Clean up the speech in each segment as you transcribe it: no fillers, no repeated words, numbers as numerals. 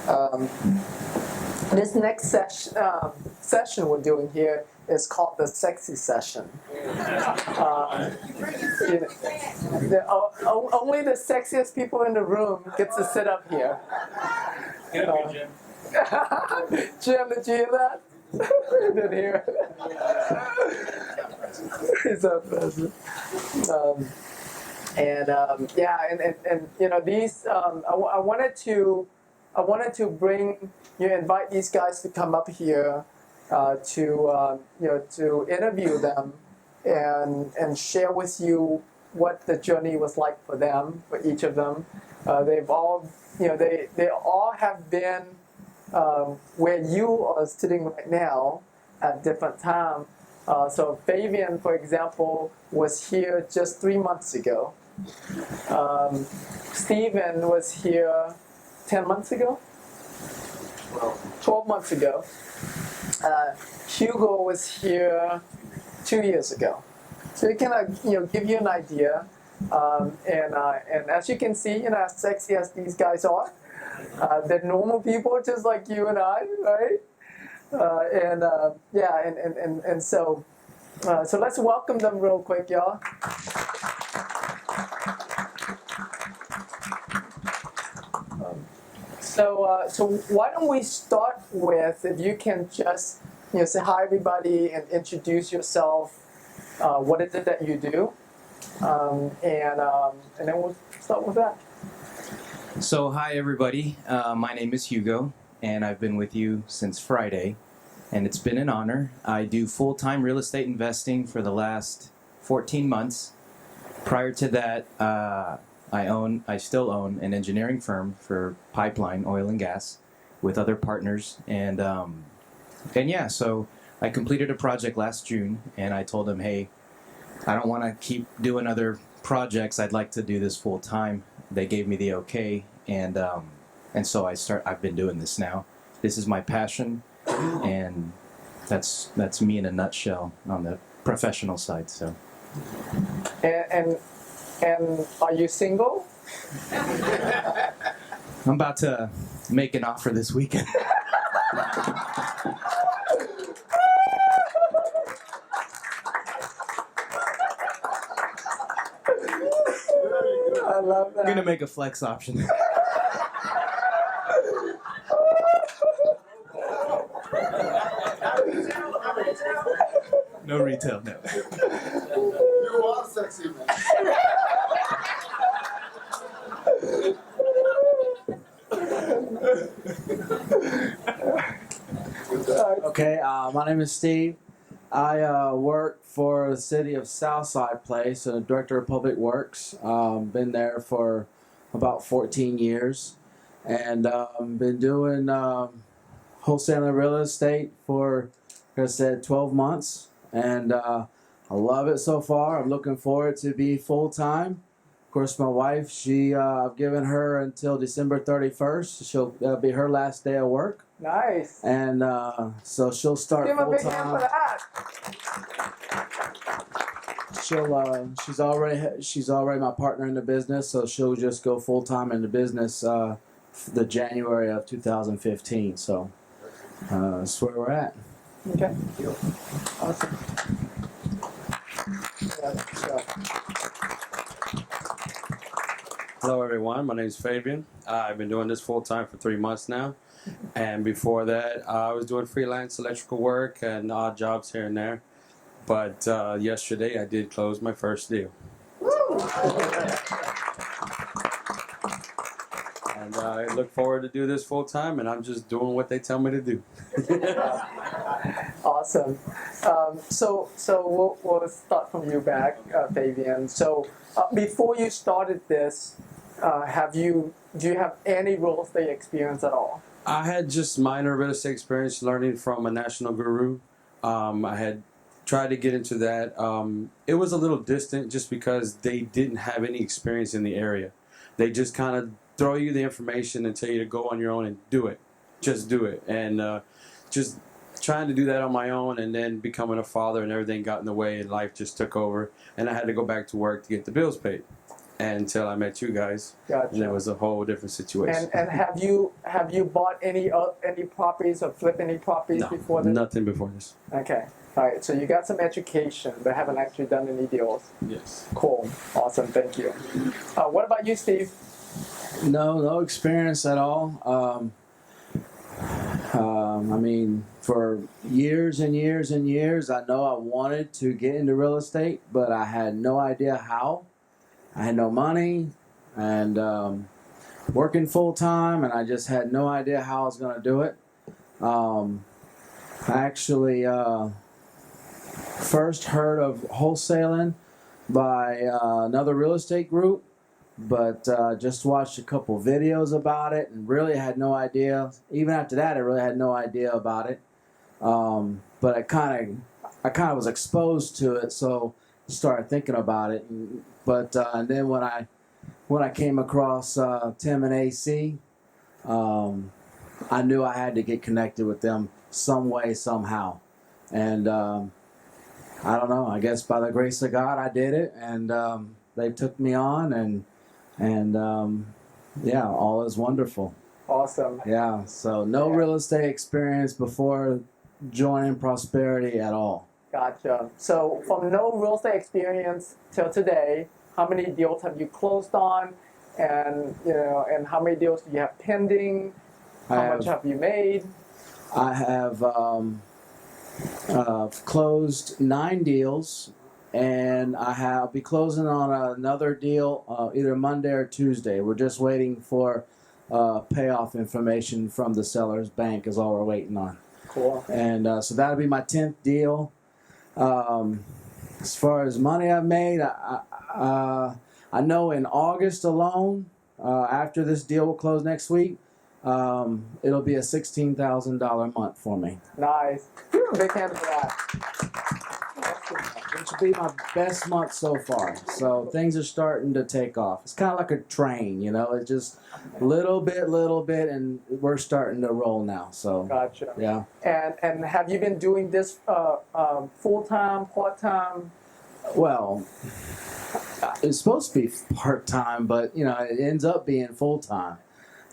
Um, this next session we're doing here is called the sexy session. Only the sexiest people in the room get to sit up here. Jim. Jim, did you hear that? I didn't hear it. He's up present. And you know these. I wanted to invite these guys to come up here to interview them and share with you what the journey was like for them, for each of them. They've all, they all have been where you are sitting right now at different time. So Fabian, for example, was here just 3 months ago. Stephen was here 10 months ago? 12 months ago. Hugo was here 2 years ago. So it can give you an idea. And as you can see, as sexy as these guys are, they're normal people just like you and I, right? So let's welcome them real quick, y'all. So why don't we start with, if you can just say hi everybody and introduce yourself, what is it that you do, and then we'll start with that. So hi everybody, my name is Hugo and I've been with you since Friday and it's been an honor. I do full-time real estate investing for the last 14 months. Prior to that, I still own an engineering firm for pipeline, oil and gas with other partners. And yeah, so I completed a project last June and I told them, hey, I don't want to keep doing other projects. I'd like to do this full time. They gave me the okay, and so I've been doing this now. This is my passion, and that's me in a nutshell on the professional side. So. And are you single? I'm about to make an offer this weekend. I love that. I'm gonna make a flex option. No retail, no. You are sexy, man. Okay, my name is Steve. I work for the city of Southside Place, and director of public works. Been there for about 14 years, and been doing wholesaling real estate for, like I said, 12 months, and I love it so far. I'm looking forward to be full time. Of course, my wife, I've given her until December 31st. That'll be her last day of work. Nice. And so she'll start Give full a big hand for time. that. She's already my partner in the business, so she'll just go full time in the business the January of 2015. So that's where we're at. Okay. Awesome. Yeah, so. Hello everyone, my name is Fabian. I've been doing this full time for 3 months now, and before that I was doing freelance electrical work and odd jobs here and there, but yesterday I did close my first deal. And I look forward to do this full time, and I'm just doing what they tell me to do. Awesome. So we'll start from you back, Fabian. So before you started this, do you have any real estate experience at all? I had just minor real estate experience learning from a national guru. I had tried to get into that. It was a little distant just because they didn't have any experience in the area. They just kind of throw you the information and tell you to go on your own and do it. Just do it. And just trying to do that on my own, and then becoming a father and everything got in the way and life just took over. And I had to go back to work to get the bills paid. until I met you guys, Gotcha. and it was a whole different situation. And have you bought any properties or flipped any properties No, before this? nothing before this. Okay. All right. So you got some education, but haven't actually done any deals. Yes. Cool. Awesome. Thank you. What about you, Steve? No experience at all. I mean, for years and years and years, I know I wanted to get into real estate, but I had no idea how. I had no money and working full time, and I just had no idea how I was going to do it. I actually first heard of wholesaling by another real estate group, but just watched a couple videos about it and really had no idea. Even after that, I really had no idea about it. But I kind of was exposed to it, so started thinking about it. And then when I came across Tim and AC, I knew I had to get connected with them some way, somehow. And I don't know. I guess by the grace of God, I did it, and they took me on, and yeah, all is wonderful. Awesome. Yeah. So no real estate experience before joining Prosperity at all. Gotcha. So from no real estate experience till today, how many deals have you closed on, and and how many deals do you have pending? How much have you made? I have closed 9 deals, and I'll be closing on another deal either Monday or Tuesday. We're just waiting for payoff information from the seller's bank is all we're waiting on. Cool. And so that'll be my 10th deal. As far as money I've made, I know in August alone, after this deal will close next week, it'll be a $16,000 month for me. Nice. Big hand for that. Which will be my best month so far. So things are starting to take off. It's kind of like a train, it's just little bit, and we're starting to roll now. So Gotcha. yeah. And have you been doing this full time, part time? Well, it's supposed to be part time, but it ends up being full time.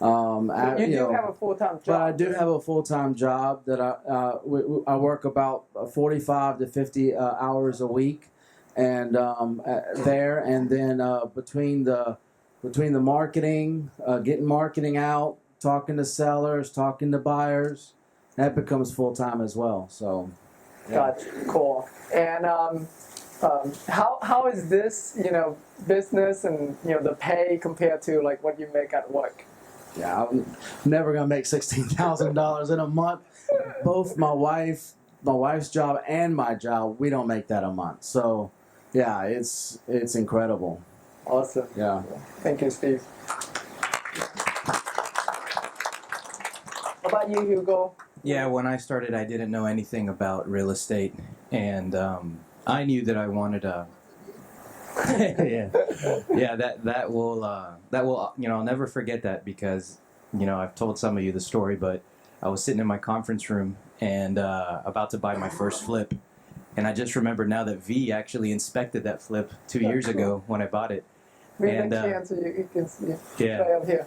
You do have a full time job. But I do have a full time job that I work about 45 to 50 hours a week, and there, and then between the marketing, getting marketing out, talking to sellers, talking to buyers, that becomes full time as well. So, yeah. Gotcha. Cool. And how is this business and the pay compared to like what you make at work? Yeah, I'm never gonna make $16,000 in a month. Both my wife's job and my job, we don't make that a month. So, yeah, it's incredible. Awesome. Yeah. Thank you, Steve. What about you, Hugo? Yeah, when I started, I didn't know anything about real estate, and I knew that I wanted a. yeah. That will I'll never forget that, because I've told some of you the story, but I was sitting in my conference room and about to buy my first flip, and I just remembered now that V actually inspected that flip 2 years ago when I bought it. Bring And, the can so you can see. yeah. Try up here.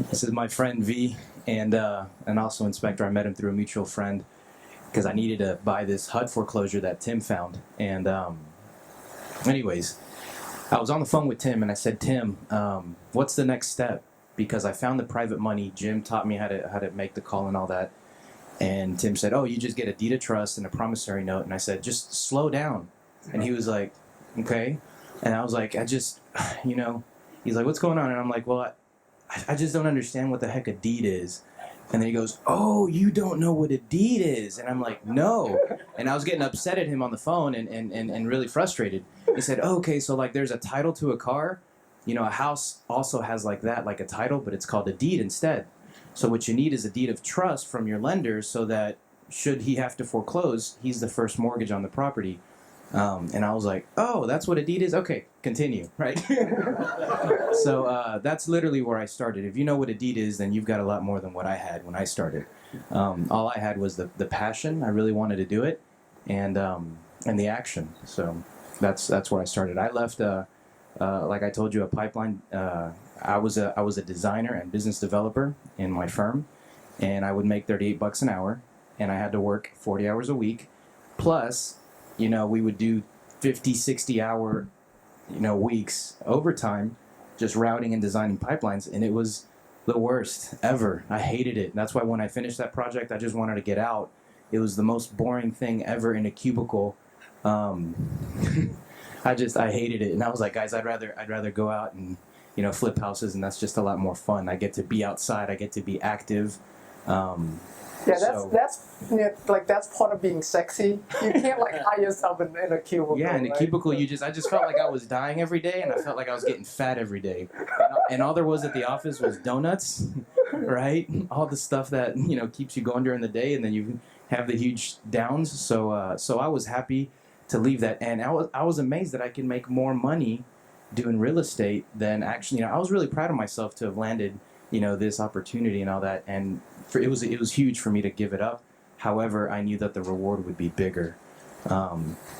This is my friend V, and also inspector. I met him through a mutual friend because I needed to buy this HUD foreclosure that Tim found. And anyways, I was on the phone with Tim, and I said, Tim, what's the next step? Because I found the private money. Jim taught me how to make the call and all that. And Tim said, oh, you just get a deed of trust and a promissory note. And I said, just slow down. And he was like, okay. And I was like, he's like, what's going on? And I'm like, well, I just don't understand what the heck a deed is. And then he goes, oh, you don't know what a deed is? And I'm like, no. And I was getting upset at him on the phone and really frustrated. He said, oh, okay, so like there's a title to a car. A house also has like that, like a title, but it's called a deed instead. So what you need is a deed of trust from your lender so that should he have to foreclose, he's the first mortgage on the property. And I was like, oh, that's what a deed is? Okay, continue, right? So that's literally where I started. If you know what a deed is, then you've got a lot more than what I had when I started. All I had was the passion. I really wanted to do it, and the action. So that's where I started. I left like I told you, a pipeline. I was a designer and business developer in my firm, and I would make $38 an hour, and I had to work 40 hours a week, plus, we would do 50, 60-hour, weeks overtime, just routing and designing pipelines, and it was the worst ever. I hated it. That's why when I finished that project, I just wanted to get out. It was the most boring thing ever in a cubicle. I hated it, and I was like, guys, I'd rather go out and flip houses, and that's just a lot more fun. I get to be outside. I get to be active. Yeah, So- that's part of being sexy. You can't hide yourself in a cubicle. Yeah, in a right? cubicle, I just felt like I was dying every day, and I felt like I was getting fat every day. And all there was at the office was donuts, right? All the stuff that keeps you going during the day, and then you have the huge downs. So I was happy to leave that, and I was amazed that I could make more money doing real estate than actually. I was really proud of myself to have landed this opportunity and all that, and it was huge for me to give it up. However, I knew that the reward would be bigger.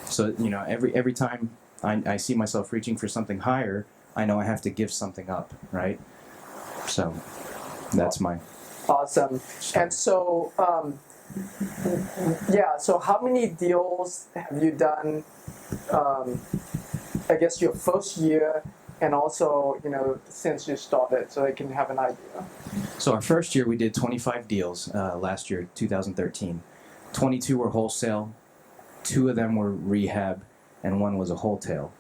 So every time I see myself reaching for something higher, I know I have to give something up, right? So that's my Awesome. And so, so how many deals have you done, I guess your first year, and also, since you started, so they can have an idea? So our first year we did 25 deals. Last year, 2013, 22 were wholesale, 2 of them were rehab, and 1 was a wholesale.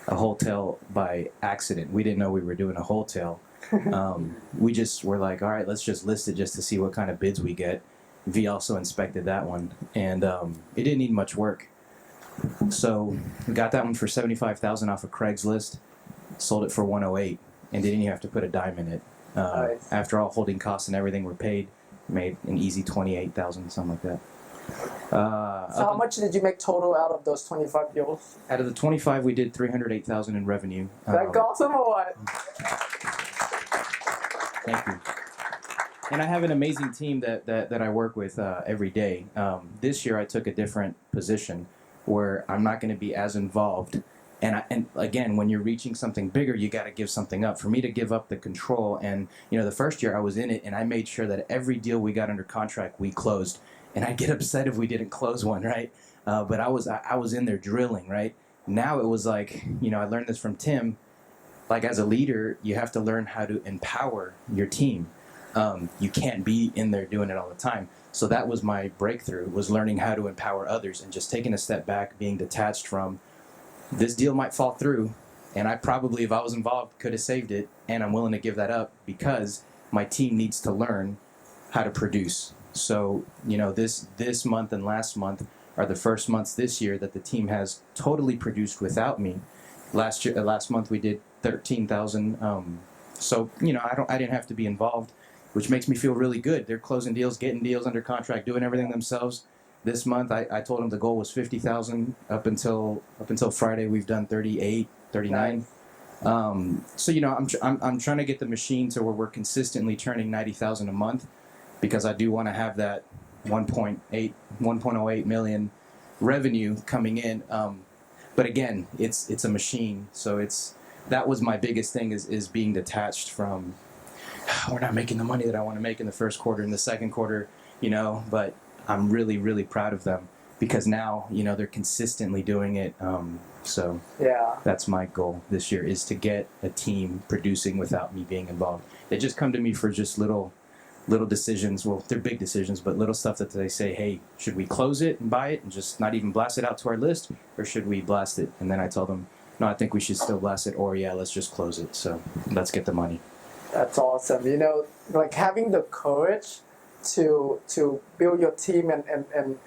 A wholesale by accident. We didn't know we were doing a wholesale. We just were like, all right, let's just list it just to see what kind of bids we get. V also inspected that one, and it didn't need much work. So we got that one for $75,000 off of Craigslist, sold it for $108, and didn't even have to put a dime in it. Nice. After all holding costs and everything were paid, made an easy $28,000, something like that. So how much did you make total out of those 25 deals? Out of the 25, we did $308,000 in revenue. That awesome or what? Thank you. And I have an amazing team that I work with every day. This year I took a different position where I'm not going to be as involved. And again, when you're reaching something bigger, you got to give something up. For me to give up the control, and the first year I was in it, and I made sure that every deal we got under contract we closed. And I'd get upset if we didn't close one, right? But I was in there drilling, right? Now it was like, I learned this from Tim. Like as a leader, you have to learn how to empower your team. You can't be in there doing it all the time. So that was my breakthrough, was learning how to empower others and just taking a step back, being detached from, this deal might fall through, and I probably, if I was involved, could have saved it, and I'm willing to give that up because my team needs to learn how to produce. So, this month and last month are the first months this year that the team has totally produced without me. Last month we did 13,000. So, I didn't have to be involved, which makes me feel really good. They're closing deals, getting deals under contract, doing everything themselves. This month, I told them the goal was 50,000. Up until Friday, we've done 38, 39. So I'm trying to get the machine to where we're consistently turning 90,000 a month, because I do want to have that 1.08 million revenue coming in. But again, it's a machine, so that was my biggest thing is being detached from. We're not making the money that I want to make in the first quarter, in the second quarter, but I'm really, really proud of them because now, they're consistently doing it. So Yeah. that's my goal this year, is to get a team producing without me being involved. They just come to me for just little decisions. Well, they're big decisions, but little stuff that they say, hey, should we close it and buy it and just not even blast it out to our list, or should we blast it? And then I tell them, no, I think we should still blast it, or yeah, let's just close it. So let's get the money. That's awesome. Having the courage to build your team and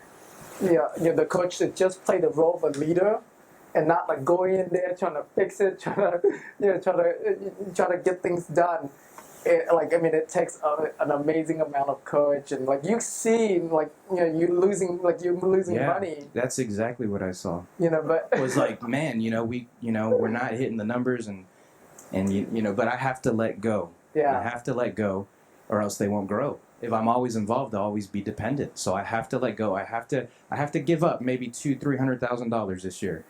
the courage to just play the role of a leader and not going in there trying to fix it, trying to get things done. It takes an amazing amount of courage, and you see, you're losing Yeah, money. that's exactly what I saw. But It was like, man, we're not hitting the numbers, and but I have to let go. Yeah. I have to let go, or else they won't grow. If I'm always involved, I'll always be dependent. So I have to let go. I have to give up maybe $200,000-$300,000 this year,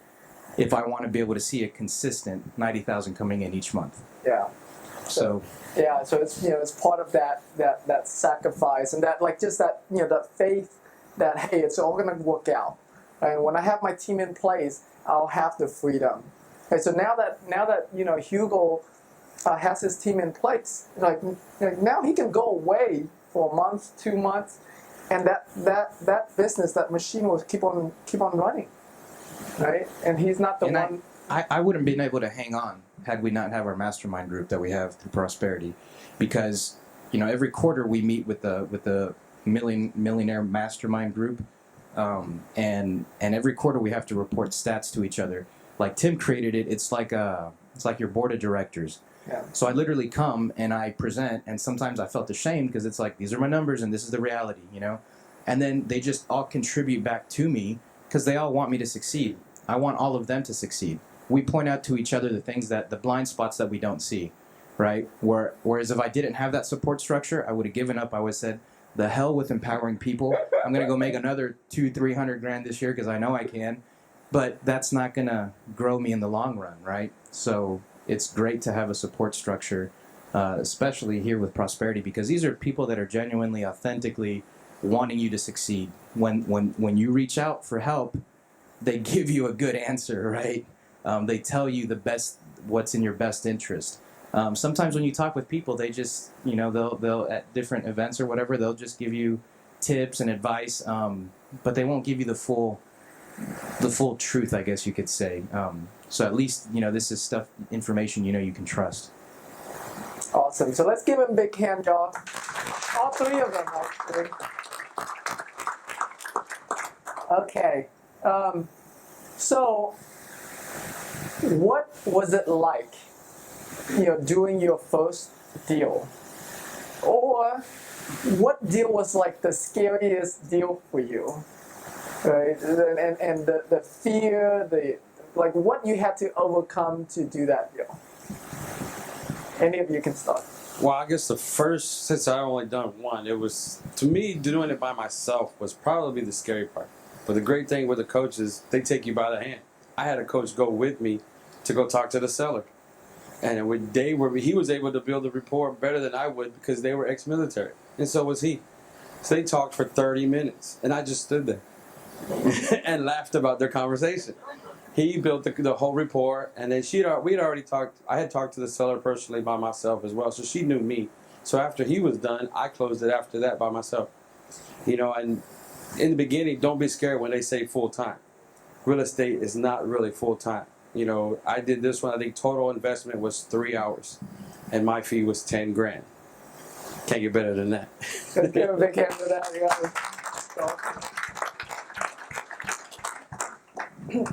if I want to be able to see a consistent 90,000 coming in each month. Yeah. So Yeah, so it's it's part of that sacrifice and that like just that that faith that hey, it's all gonna work out. And when I have my team in place, I'll have the freedom. Okay, so now that Hugo has his team in place, like now he can go away for a month, 2 months, and that business, that machine will keep on running, right? And he's not the and one. I wouldn't been able to hang on had we not have our mastermind group that we have through Prosperity, because every quarter we meet with the millionaire mastermind group, and every quarter we have to report stats to each other. Like Tim created it. It's like your board of directors. Yeah. So I literally come and I present, and sometimes I felt ashamed because it's like these are my numbers and this is the reality, and then they just all contribute back to me because they all want me to succeed. I want all of them to succeed. We point out to each other the blind spots that we don't see, right? Whereas if I didn't have that support structure, I would have given up. I would have said, the hell with empowering people. I'm going to go make another 200-300 grand this year because I know I can. But that's not going to grow me in the long run, right? So it's great to have a support structure, especially here with Prosperity, because these are people that are genuinely, authentically wanting you to succeed. When you reach out for help, they give you a good answer, right? They tell you what's in your best interest. Sometimes when you talk with people, they just, they'll at different events or whatever, they'll just give you tips and advice, but they won't give you the full truth, I guess you could say. So at least, this is information you can trust. Awesome. So let's give him a big hand, y'all. All three of them, actually. Okay. So what was it like, doing your first deal? Or what deal was like the scariest deal for you? Right? And the fear, what you had to overcome to do that deal. Any of you can start. Well, I guess the first, since I only done one, it was, to me, doing it by myself was probably the scary part. But the great thing with the coaches, they take you by the hand. I had a coach go with me to go talk to the seller. And he was able to build a rapport better than I would because they were ex-military. And so was he. So they talked for 30 minutes. And I just stood there and laughed about their conversation. He built the whole rapport, and then we'd already talked. I had talked to the seller personally by myself as well, so she knew me. So after he was done, I closed it after that by myself. And in the beginning, don't be scared when they say full time. Real estate is not really full time. I did this one. I think total investment was 3 hours, and my fee was 10 grand. Can't get better than that. Let's give a big hand for that, guys.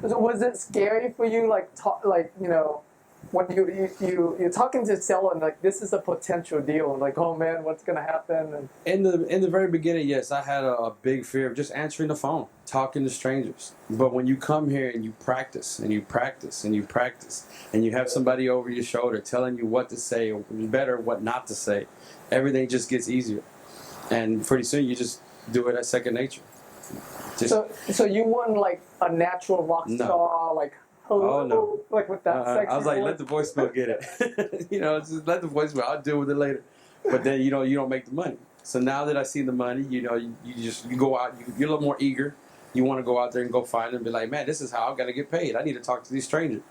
So was it scary for you, when you're talking to a seller and this is a potential deal, oh man, what's gonna happen? And in the very beginning, yes, I had a big fear of just answering the phone, talking to strangers. But when you come here and you practice and you practice and you practice, and you have somebody over your shoulder telling you what to say, or better what not to say, everything just gets easier. And pretty soon you just do it as second nature. So you weren't a natural rock star, hello, oh no, with that sexy I was like, voice? let the voicemail get it. Just let the voicemail. I'll deal with it later. But then you don't make the money. So now that I see the money, you go out. You're a little more eager. You want to go out there and go find them and be like, man, this is how I've got to get paid. I need to talk to these strangers.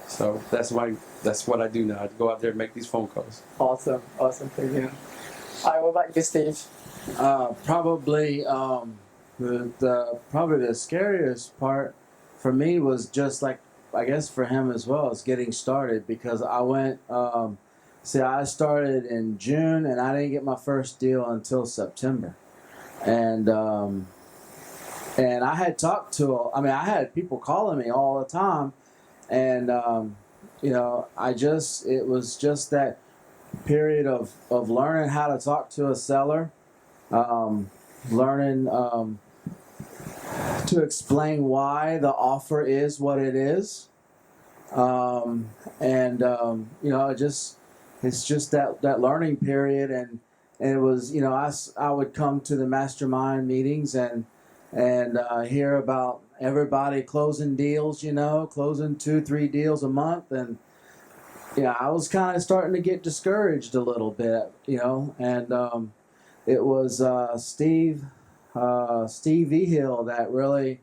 So that's what I do now. I go out there and make these phone calls. Awesome. Thank you. All right, what about you, Steve? Probably probably the scariest part for me was just I guess for him as well, is getting started, because I went I started in June and I didn't get my first deal until September. And I had talked to I had people calling me all the time, and it was just that period of learning how to talk to a seller, learning to explain why the offer is what it is, it's just that learning period, and it was I would come to the mastermind meetings and hear about everybody closing deals, closing 2-3 deals a month. And yeah, I was kind of starting to get discouraged a little bit, and it was Steve E. Hill that really,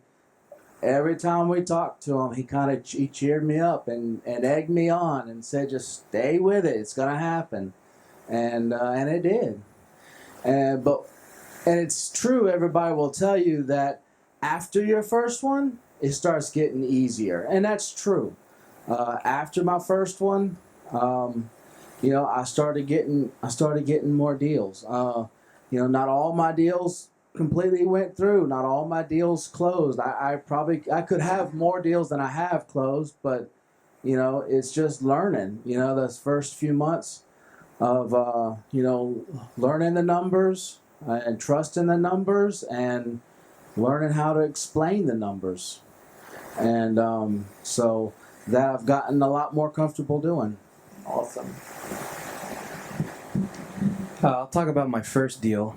every time we talked to him, he cheered me up and egged me on and said, just stay with it. It's going to happen. And it did. And it's true, everybody will tell you that after your first one, it starts getting easier. And that's true. After my first one, I started getting more deals. Not all my deals completely went through. Not all my deals closed. I could have more deals than I have closed, but it's just learning. Those first few months of learning the numbers and trusting the numbers and learning how to explain the numbers, and so that I've gotten a lot more comfortable doing. Awesome. I'll talk about my first deal.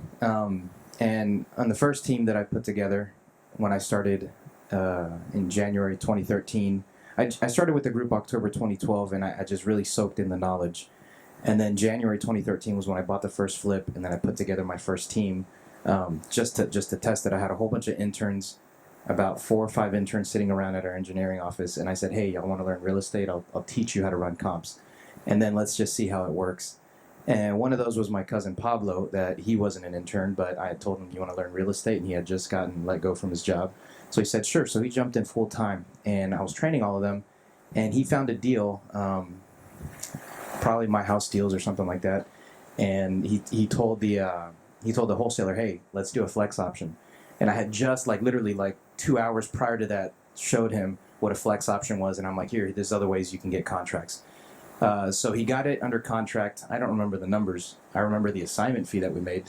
And on the first team that I put together when I started in January 2013, I started with the group October 2012, and I just really soaked in the knowledge. And then January 2013 was when I bought the first flip, and then I put together my first team just to test it. I had a whole bunch of interns, about 4 or 5 interns sitting around at our engineering office, and I said, hey, y'all want to learn real estate? I'll teach you how to run comps, and then let's just see how it works. And one of those was my cousin Pablo, that he wasn't an intern, but I had told him, you want to learn real estate? And he had just gotten let go from his job. So he said, sure. So he jumped in full time, and I was training all of them, and he found a deal, probably My House Deals or something like that. And he told the wholesaler, hey, let's do a flex option. And I had just literally 2 hours prior to that showed him what a flex option was. And I'm like, here, there's other ways you can get contracts. So he got it under contract. I don't remember the numbers. I remember the assignment fee that we made.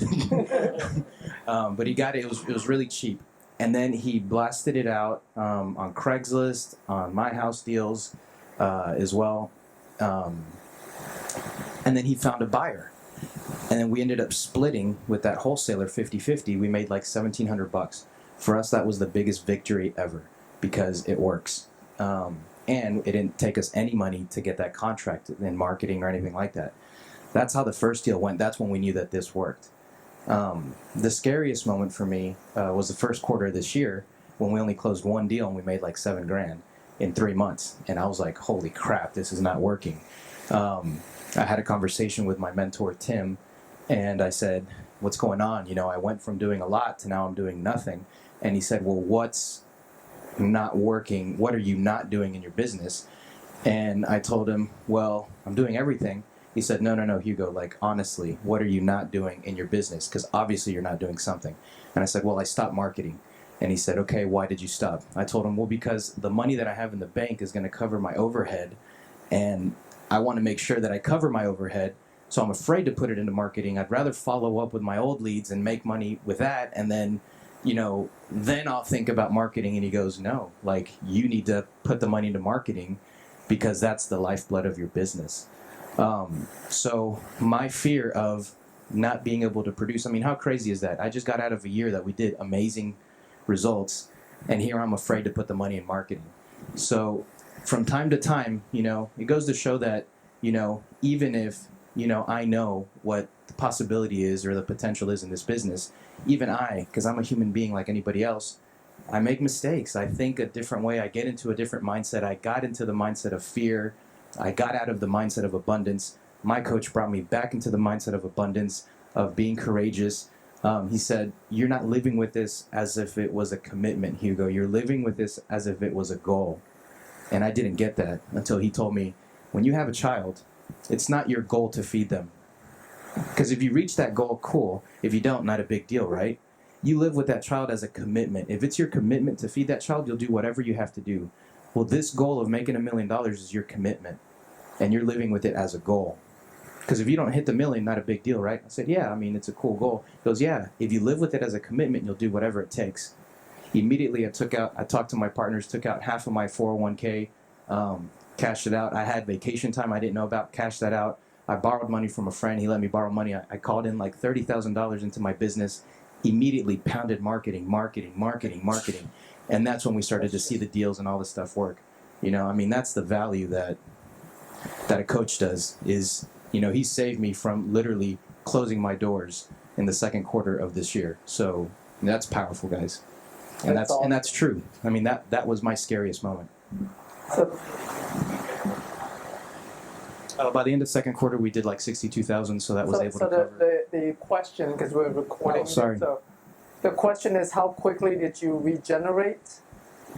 But he got it. It was really cheap. And then he blasted it out on Craigslist, on My House Deals as well. And then he found a buyer. And then we ended up splitting with that wholesaler 50-50. We made $1,700. For us, that was the biggest victory ever because it works. And it didn't take us any money to get that contract in marketing or anything like that. That's how the first deal went. That's when we knew that this worked. The scariest moment for me was the first quarter of this year when we only closed one deal and we made $7,000 in 3 months. And I was like, holy crap, this is not working. I had a conversation with my mentor, Tim, and I said, what's going on? I went from doing a lot to now I'm doing nothing. And he said, well, what's not working? What are you not doing in your business? And I told him, well, I'm doing everything. He said, no, Hugo, honestly, what are you not doing in your business? Because obviously you're not doing something. And I said, well, I stopped marketing. And he said, okay, why did you stop? I told him, well, because the money that I have in the bank is going to cover my overhead. And I want to make sure that I cover my overhead. So I'm afraid to put it into marketing. I'd rather follow up with my old leads and make money with that. And then, then I'll think about marketing. And he goes, no, you need to put the money into marketing because that's the lifeblood of your business. So my fear of not being able to produce, how crazy is that? I just got out of a year that we did amazing results, and here I'm afraid to put the money in marketing. So from time to time, it goes to show that, even if, I know what the possibility is or the potential is in this business, even because I'm a human being like anybody else, I make mistakes. I think a different way. I get into a different mindset. I got into the mindset of fear. I got out of the mindset of abundance. My coach brought me back into the mindset of abundance, of being courageous. He said, you're not living with this as if it was a commitment, Hugo. You're living with this as if it was a goal. And I didn't get that until he told me, when you have a child, it's not your goal to feed them. Because if you reach that goal, cool. If you don't, not a big deal, right? You live with that child as a commitment. If it's your commitment to feed that child, you'll do whatever you have to do. Well, this goal of making $1 million is your commitment, and you're living with it as a goal. Because if you don't hit the million, not a big deal, right? I said, yeah, it's a cool goal. He goes, yeah, if you live with it as a commitment, you'll do whatever it takes. Immediately, I talked to my partners, took out half of my 401k, cashed it out. I had vacation time I didn't know about, cashed that out. I borrowed money from a friend. He let me borrow money. I called in $30,000 into my business immediately pounded marketing, and that's when we started to see the deals and all this stuff work. You know, I mean, that's the value that a coach does. Is, you know, he saved me from literally closing my doors in the second quarter of this year. So that's powerful, guys, and that's true. I mean, that was my scariest moment. So, By the end of second quarter, we did like 62,000, so that was able to cover. the question, because we're recording. Oh, sorry. So the question is, how quickly did you regenerate?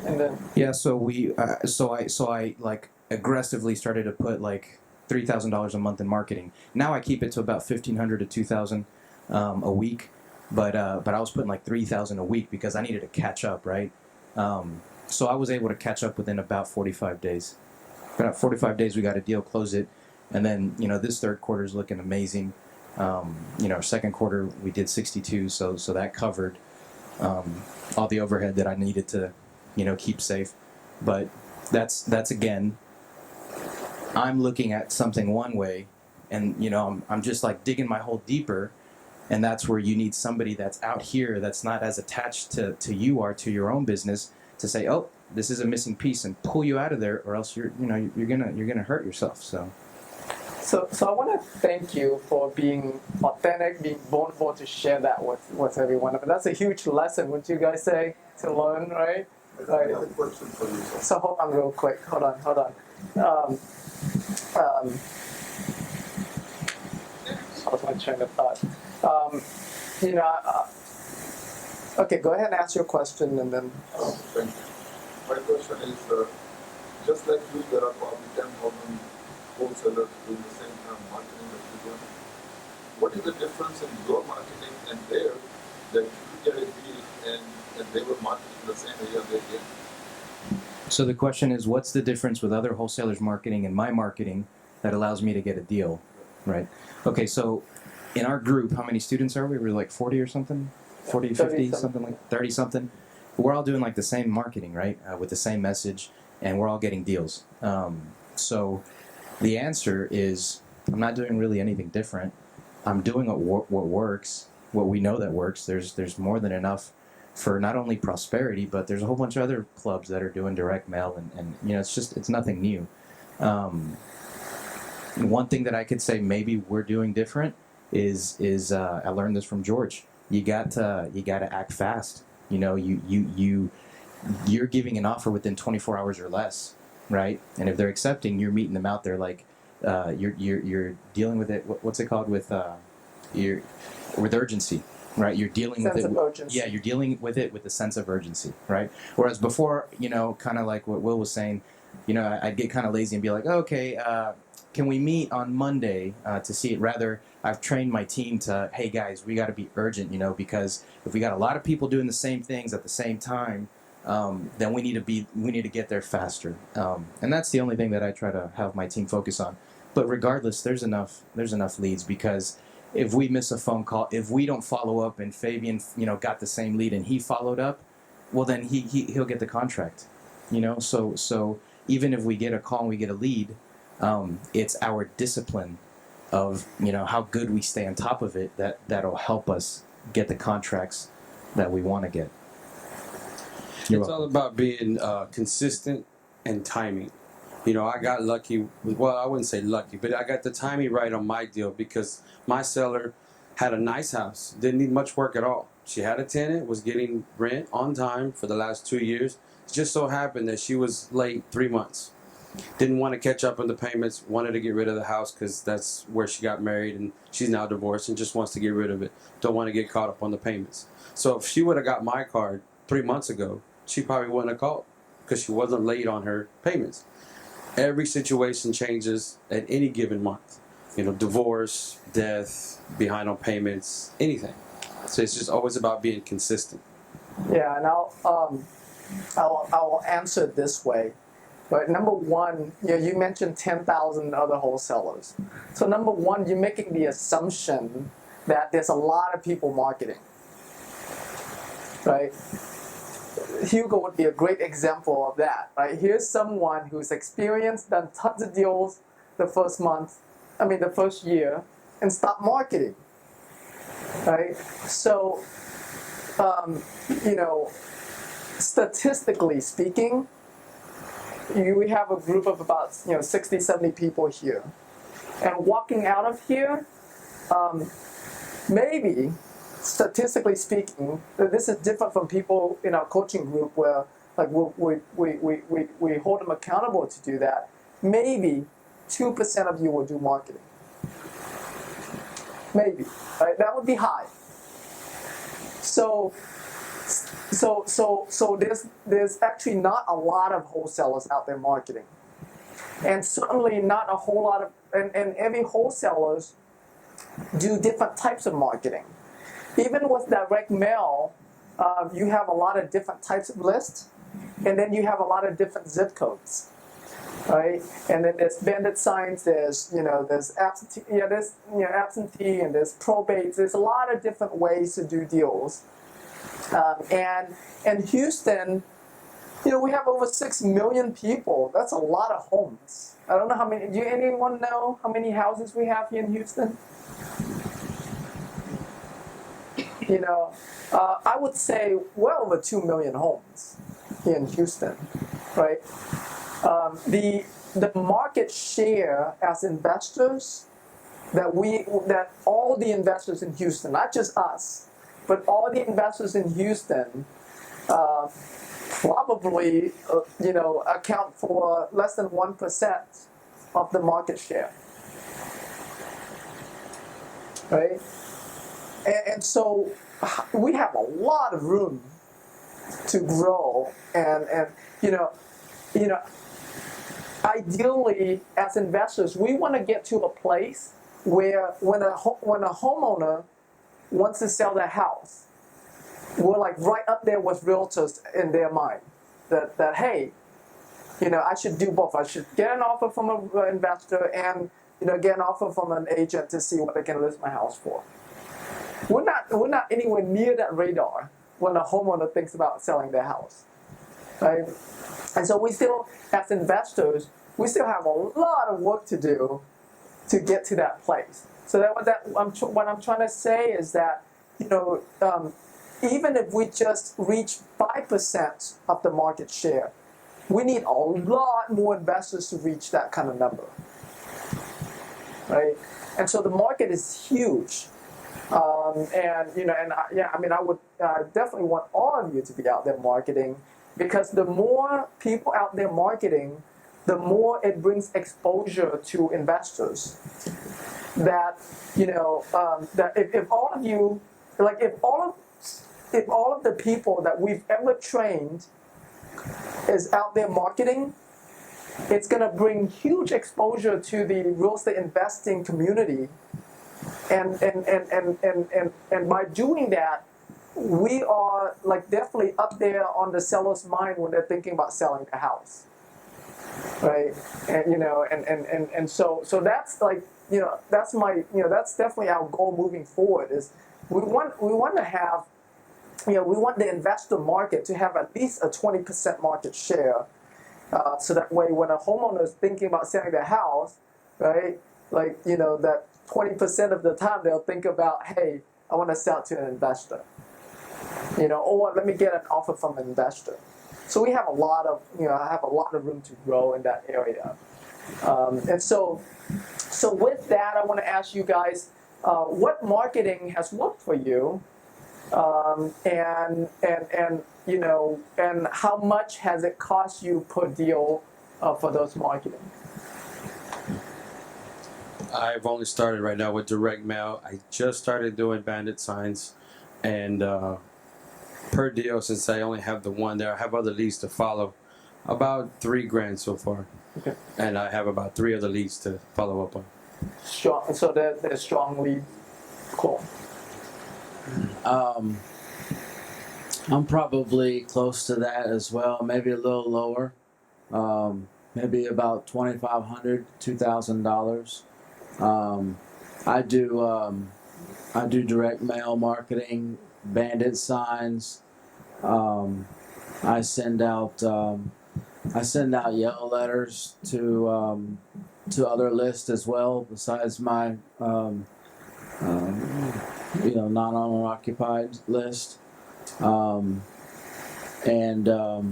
And then Yeah, so we, so I like aggressively started to put like $3,000 a month in marketing. Now I keep it to about 1,500 to 2,000 a week, but I was putting like 3,000 a week because I needed to catch up, right? So I was able to catch up within about 45 days. About 45 days, we got a deal, close it, and then, you know, this third quarter is looking amazing. You know, second quarter we did 62, so that covered all the overhead that I needed to, you know, keep safe. But that's again, I'm looking at something one way, and, you know, I'm just like digging my hole deeper, and that's where you need somebody that's out here that's not as attached to you are to your own business to say, oh, this is a missing piece, and pull you out of there, or else you're gonna hurt yourself. So I want to thank you for being authentic, being vulnerable to share that with everyone. But that's a huge lesson, would you guys say, to learn, right? I have a question for you, sir. So hold on real quick. Hold on. Lost my train of thought. You know, okay, go ahead and ask your question, and then. Thank you. My question is, just like you, there are probably 10,000 wholesalers doing the same kind of marketing that you're doing. What is the difference in your marketing and theirs that you get a deal and they were marketing the same area they did? So the question is, what's the difference with other wholesalers' marketing and my marketing that allows me to get a deal, right? Okay, so in our group, how many students are we? We're like 40 or something? 40, 50, something like 30 something. We're all doing like the same marketing, right? With the same message, and we're all getting deals. So the answer is, I'm not doing really anything different. I'm doing what works, what we know that works. There's more than enough for not only prosperity, but there's a whole bunch of other clubs that are doing direct mail, and you know, it's nothing new. One thing that I could say maybe we're doing different is I learned this from George. You got to act fast. You know, you're giving an offer within 24 hours or less, right? And if they're accepting, you're meeting them out there like you're dealing with it. What's it called with urgency, right? You're dealing with it. Sense of urgency. Yeah, you're dealing with it with a sense of urgency, right? Whereas before, you know, kind of like what Will was saying, you know, I'd get kind of lazy and be like, okay, can we meet on Monday to see it? Rather, I've trained my team to, hey guys, we got to be urgent, you know, because if we got a lot of people doing the same things at the same time, then we need to get there faster. And that's the only thing that I try to have my team focus on. But regardless, there's enough leads, because if we miss a phone call, if we don't follow up, and Fabian, you know, got the same lead and he followed up, well then he'll get the contract, you know. So even if we get a call and we get a lead, it's our discipline of, you know, how good we stay on top of it that'll help us get the contracts that we want to get. It's all about being consistent and timing. You know, I got lucky. Well, I wouldn't say lucky, but I got the timing right on my deal because my seller had a nice house, didn't need much work at all. She had a tenant, was getting rent on time for the last 2 years. It just so happened that she was late 3 months. Didn't want to catch up on the payments, wanted to get rid of the house because that's where she got married, and she's now divorced and just wants to get rid of it. Don't want to get caught up on the payments. So if she would have got my card 3 months ago, she probably wouldn't have called because she wasn't late on her payments. Every situation changes at any given month. You know, divorce, death, behind on payments, anything. So it's just always about being consistent. Yeah, and I'll answer it this way. But number one, you mentioned 10,000 other wholesalers. So number one, you're making the assumption that there's a lot of people marketing, right? Hugo would be a great example of that, right? Here's someone who's experienced, done tons of deals the first year, and stopped marketing, right? So you know, statistically speaking, we have a group of about 60, 70 people here, and walking out of here, maybe statistically speaking, this is different from people in our coaching group where like we hold them accountable to do that. Maybe 2% of you will do marketing. Maybe, right? That would be high. So there's actually not a lot of wholesalers out there marketing, and certainly not a whole lot of and every wholesalers do different types of marketing. Even with direct mail, you have a lot of different types of lists, and then you have a lot of different zip codes, right? And then there's bandit signs, there's absentee, absentee, and there's probates. There's a lot of different ways to do deals. And in Houston, we have over 6 million people. That's a lot of homes. I don't know how many. Do anyone know how many houses we have here in Houston? I would say well over 2 million homes here in Houston, right? The market share as investors that all the investors in Houston, not just us, but all the investors in Houston, probably account for less than 1% of the market share, right? And so we have a lot of room to grow, and ideally as investors we want to get to a place where when a homeowner wants to sell their house, we're like right up there with realtors in their mind that hey, I should do both. I should get an offer from an investor and get an offer from an agent to see what I can list my house for. We're not anywhere near that radar when a homeowner thinks about selling their house, right? And so we still, as investors, we still have a lot of work to do to get to that place. So what I'm trying to say is that even if we just reach 5% of the market share, we need a lot more investors to reach that kind of number, right? And so the market is huge. I would definitely want all of you to be out there marketing, because the more people out there marketing, the more it brings exposure to investors. That that if all of you, like if all of the people that we've ever trained is out there marketing, it's going to bring huge exposure to the real estate investing community. And by doing that, we are like definitely up there on the seller's mind when they're thinking about selling the house, right? And so that's like that's that's definitely our goal moving forward. Is we want to have we want the investor market to have at least a 20% market share, so that way when a homeowner is thinking about selling their house, right, like that 20% of the time they'll think about, hey, I want to sell to an investor, or let me get an offer from an investor. So we have a lot of room to grow in that area. And so with that, I want to ask you guys, what marketing has worked for you, and how much has it cost you per deal for those marketing? I've only started right now with direct mail. I just started doing bandit signs, and per deal, since I only have the one there, I have other leads to follow. About $3,000 so far. Okay. And I have about 3 other leads to follow up on. Strong. So they're strong lead. Cool. I'm probably close to that as well, maybe a little lower, maybe about $2,500, $2,000. I do direct mail marketing, bandit signs. I send out yellow letters to other lists as well, besides my non-owner occupied list. um, and I'll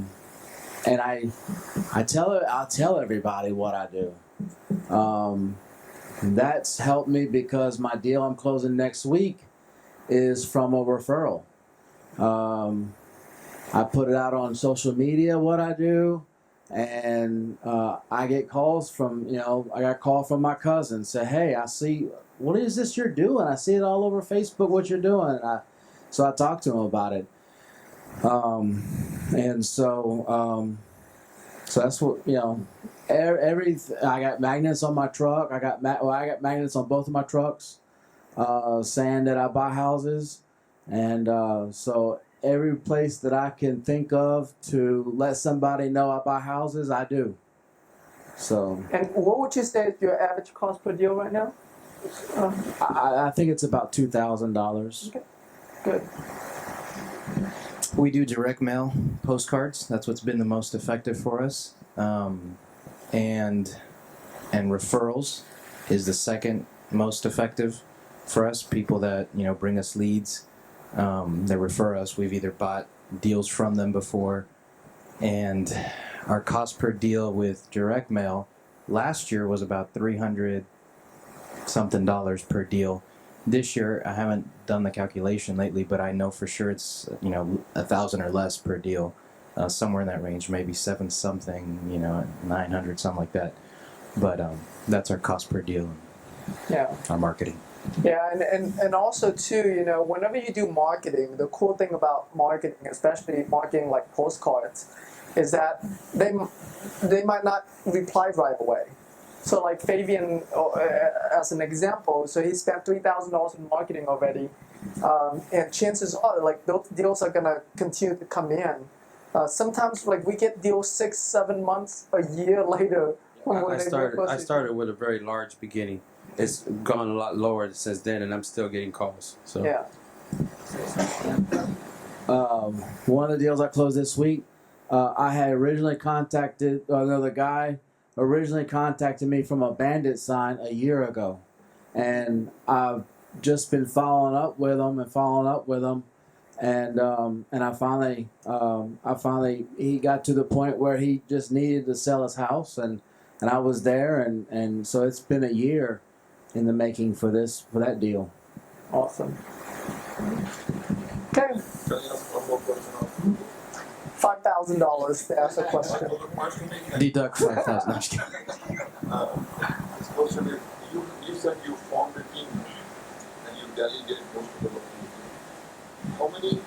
tell everybody what I do. That's helped me because my deal I'm closing next week is from a referral. I put it out on social media what I do, and I get calls from, I got a call from my cousin, say, hey, I see, what is this you're doing? I see it all over Facebook what you're doing. So I talked to him about it. So that's what, I got magnets on my truck. I got magnets on both of my trucks, saying that I buy houses. And so every place that I can think of to let somebody know I buy houses, I do. So. And what would you say is your average cost per deal right now? I think it's about $2,000. Okay, good. We do direct mail postcards. That's what's been the most effective for us. And referrals is the second most effective for us. People that bring us leads, that refer us. We've either bought deals from them before, and our cost per deal with direct mail last year was about $300 something per deal. This year, I haven't done the calculation lately, but I know for sure it's $1,000 or less per deal, somewhere in that range, maybe 7 something, 900, something like that. But that's our cost per deal. Yeah. Our marketing. Yeah, and also too, whenever you do marketing, the cool thing about marketing, especially marketing like postcards, is that they might not reply right away. So like Fabian, as an example, so he spent $3,000 in marketing already, and chances are like those deals are gonna continue to come in. Sometimes like we get deals 6-7 months, a year later. I started with a very large beginning. It's gone a lot lower since then, and I'm still getting calls. So yeah. One of the deals I closed this week, I had originally contacted another guy. Originally contacted me from a bandit sign a year ago, and I've just been following up with him, and I finally he got to the point where he just needed to sell his house, and I was there, and so it's been a year in the making for that deal. Awesome. Okay. Can I ask one more question? $5,000 to ask a question. Deduct 5,000. No, I'm just kidding. This question is, you said you formed a team and you delegated most of the work to your team. How many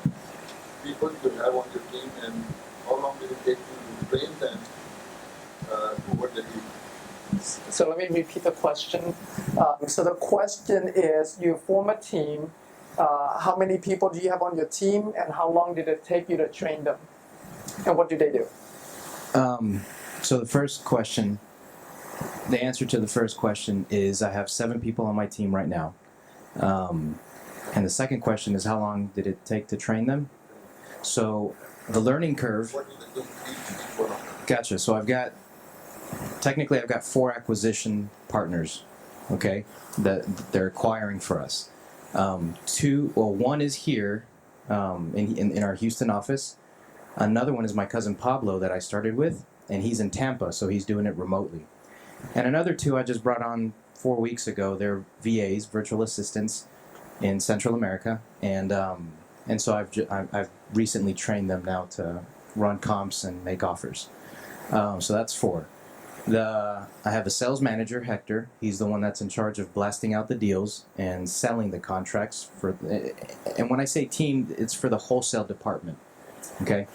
people do you have on your team, and how long did it take you to train them to what they do? So let me repeat the question. So the question is, you form a team. How many people do you have on your team, and how long did it take you to train them? And what do they do? So the answer to the first question is I have 7 people on my team right now. And the second question is how long did it take to train them? So the learning curve. What do they do each one of them? Gotcha. So I've got 4 acquisition partners, okay, that they're acquiring for us. One is here in our Houston office. Another one is my cousin Pablo that I started with, and he's in Tampa, so he's doing it remotely. And another 2 I just brought on 4 weeks ago. They're VAs, virtual assistants, in Central America, and so I've recently trained them now to run comps and make offers. So that's 4. I have a sales manager, Hector. He's the one that's in charge of blasting out the deals and selling the contracts and when I say team, it's for the wholesale department. Okay.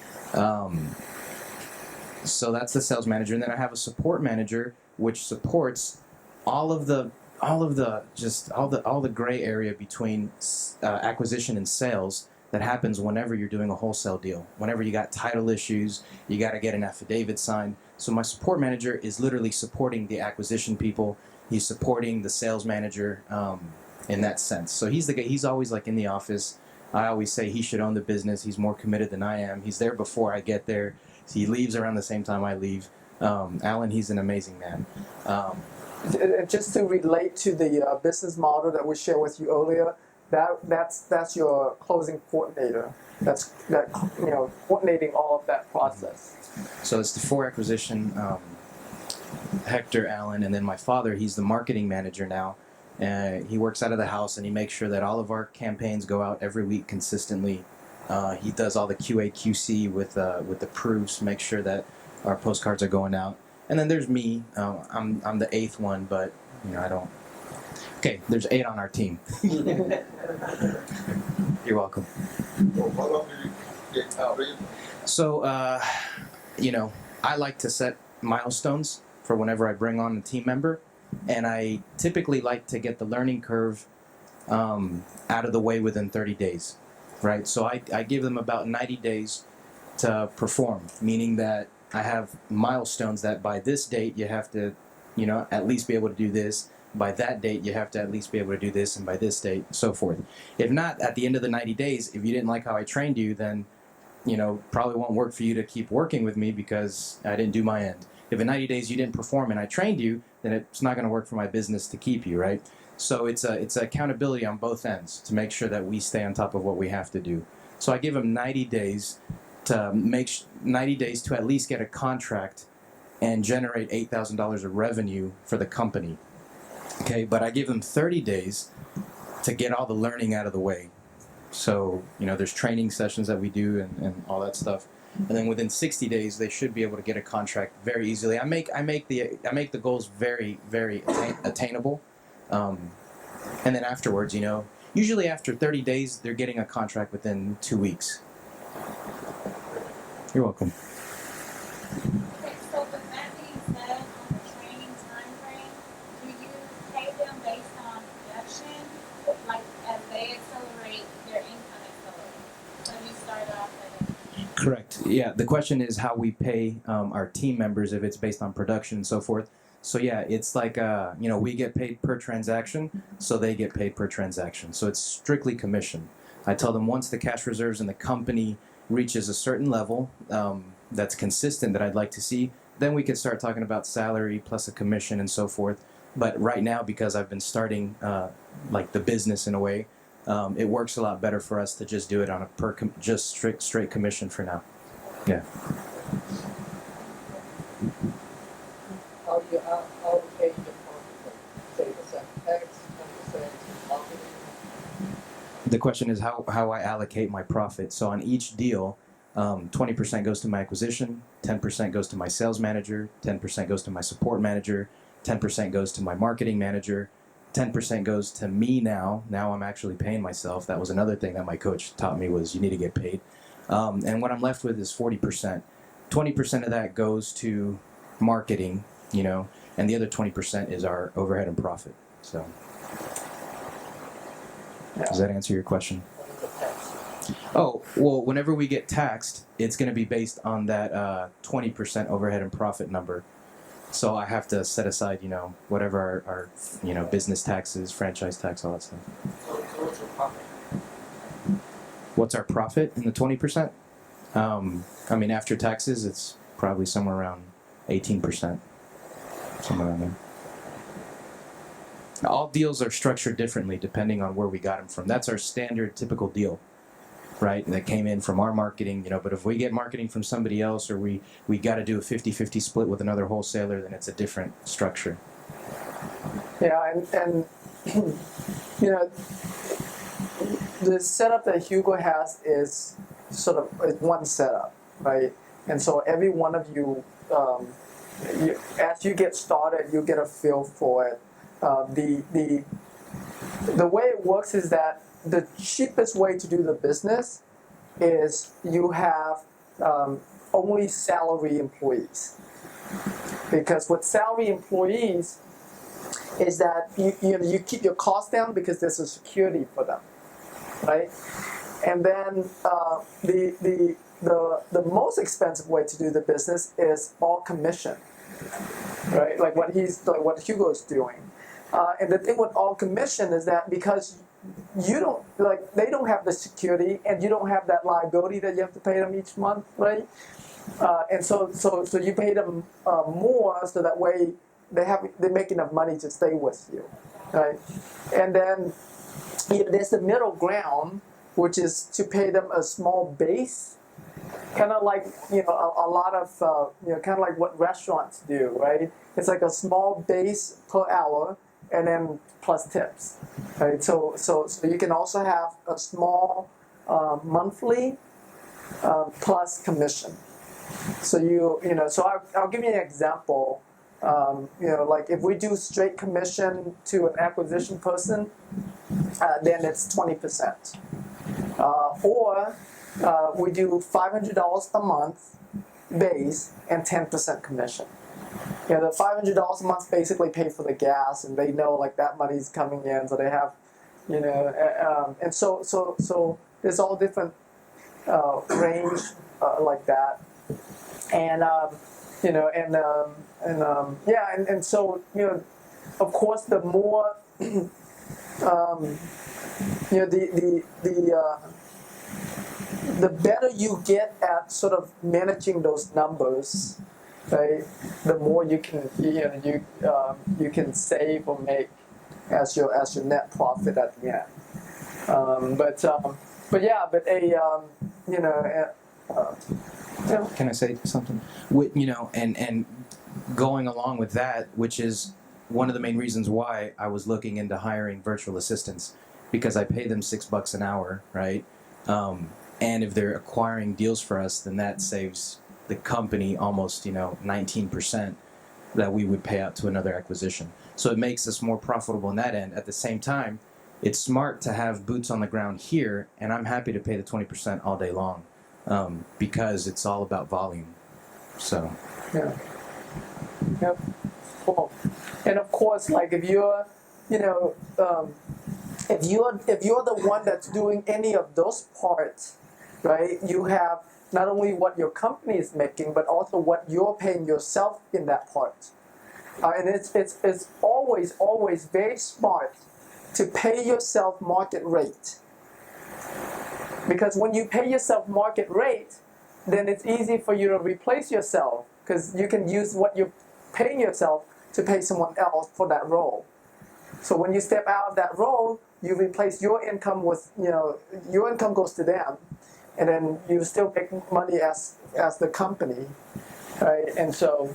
So that's the sales manager, and then I have a support manager which supports all the gray area between acquisition and sales that happens whenever you're doing a wholesale deal. Whenever you got title issues, you got to get an affidavit signed. So my support manager is literally supporting the acquisition people. He's supporting the sales manager in that sense. So he's the guy. He's always like in the office. I always say he should own the business. He's more committed than I am. He's there before I get there. He leaves around the same time I leave. Alan, he's an amazing man. Just to relate to the business model that we shared with you earlier, that's your closing coordinator. That's coordinating all of that process. So it's the 4 acquisition, Hector Allen, and then my father. He's the marketing manager now. He works out of the house, and he makes sure that all of our campaigns go out every week consistently. He does all the QA QC with the proofs, make sure that our postcards are going out. And then there's me. I'm the 8th one, but I don't. Okay, there's 8 on our team. You're welcome. So how long did it take to raise? So, I like to set milestones for whenever I bring on a team member, and I typically like to get the learning curve out of the way within 30 days, right? So I give them about 90 days to perform, meaning that I have milestones that by this date you have to, at least be able to do this. By that date, you have to at least be able to do this, and by this date, so forth. If not, at the end of the 90 days, if you didn't like how I trained you, then, probably won't work for you to keep working with me because I didn't do my end. If in 90 days you didn't perform and I trained you, then it's not going to work for my business to keep you, right? So it's accountability on both ends to make sure that we stay on top of what we have to do. So I give them 90 days to 90 days to at least get a contract and generate $8,000 of revenue for the company. Okay, but I give them 30 days to get all the learning out of the way. So, there's training sessions that we do and all that stuff. And then within 60 days, they should be able to get a contract very easily. I make the goals very, very attainable. And then afterwards, usually after 30 days, they're getting a contract within 2 weeks. You're welcome. Okay, so with that being said, on the training time frame, do you pay them based on production, like as they accelerate, their income accelerates? So you start off at Correct. Yeah. The question is how we pay our team members, if it's based on production and so forth. So yeah, it's like we get paid per transaction, so they get paid per transaction. So it's strictly commission. I tell them once the cash reserves in the company reaches a certain level that's consistent that I'd like to see, then we can start talking about salary plus a commission and so forth. But right now, because I've been starting like the business in a way, it works a lot better for us to just do it on a just straight commission for now. Yeah. How do you allocate the profit? Say percent tax, 10% marketing. The question is how I allocate my profit. So on each deal, 20% goes to my acquisition, 10% goes to my sales manager, 10% goes to my support manager, 10% goes to my marketing manager, 10% goes to me now. Now I'm actually paying myself. That was another thing that my coach taught me was you need to get paid. And what I'm left with is 40%. 20% of that goes to marketing, and the other 20% is our overhead and profit. So. Does that answer your question? Oh, well, whenever we get taxed, it's going to be based on that 20% overhead and profit number. So I have to set aside, whatever our business taxes, franchise tax, all that stuff. So what's your profit? What's our profit in the 20%? After taxes, it's probably somewhere around 18%. Somewhere around there. All deals are structured differently depending on where we got them from. That's our standard typical deal, right? That came in from our marketing, but if we get marketing from somebody else or we got to do a 50-50 split with another wholesaler, then it's a different structure. Yeah, and the setup that Hugo has is sort of one setup, right? And so every one of you, as you get started, you get a feel for it. The way it works is that the cheapest way to do the business is you have only salary employees, because with salary employees is that you keep your costs down because there's a security for them, right? And then the most expensive way to do the business is all commission, right? Like what Hugo's doing. And the thing with all commission is that because they don't have the security and you don't have that liability that you have to pay them each month, right? And so you pay them more so that way they make enough money to stay with you, right? And then there's the middle ground, which is to pay them a small base, kind of like a lot of kind of like what restaurants do, right? It's like a small base per hour, and then plus tips, right? So you can also have a small monthly plus commission. So I'll give you an example. Like if we do straight commission to an acquisition person, then it's 20%. Or we do $500 a month base and 10% commission. The $500 a month basically pay for the gas, and they know like that money's coming in, so they have, and so there's all different range like that, and so of course the more the better you get at sort of managing those numbers, right? The more you can you can save or make as your net profit at the end. Can I say something? And going along with that, which is one of the main reasons why I was looking into hiring virtual assistants, because I pay them $6 an hour, right? And if they're acquiring deals for us, then that saves the company almost 19% that we would pay out to another acquisition. So it makes us more profitable in that end. At the same time, it's smart to have boots on the ground here, and I'm happy to pay the 20% all day long, because it's all about volume. So yeah. Yep. Cool. And of course, like if you're if you're the one that's doing any of those parts, right? You have not only what your company is making, but also what you're paying yourself in that part. And it's always very smart to pay yourself market rate. Because when you pay yourself market rate, then it's easy for you to replace yourself, because you can use what you're paying yourself to pay someone else for that role. So when you step out of that role, you replace your income with, your income goes to them, and then you still make money as the company, right? And so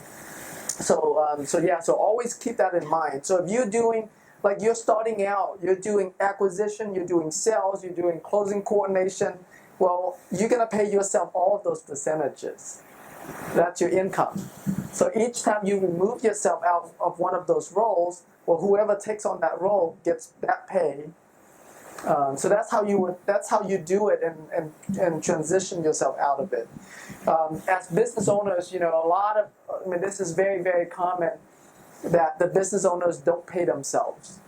always keep that in mind. So if you're doing, like you're starting out, you're doing acquisition, you're doing sales, you're doing closing coordination, well, you're gonna pay yourself all of those percentages. That's your income. So each time you remove yourself out of one of those roles, well, whoever takes on that role gets that pay. So that's how you do it and transition yourself out of it. As business owners, this is very, very common that the business owners don't pay themselves.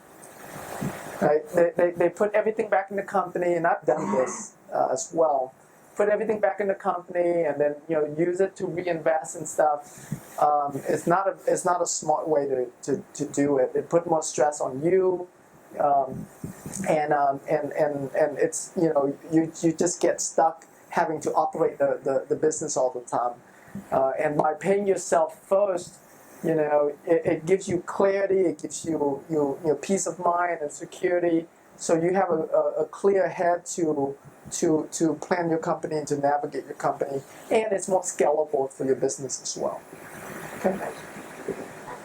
Right? They put everything back in the company, and I've done this as well. Put everything back in the company, and then use it to reinvest and stuff. It's not a smart way to do it. It put more stress on you, and it's you just get stuck having to operate the business all the time. And by paying yourself first, it gives you clarity. It gives you your peace of mind and security. So you have a clear head to plan your company and to navigate your company, and it's more scalable for your business as well. Okay. At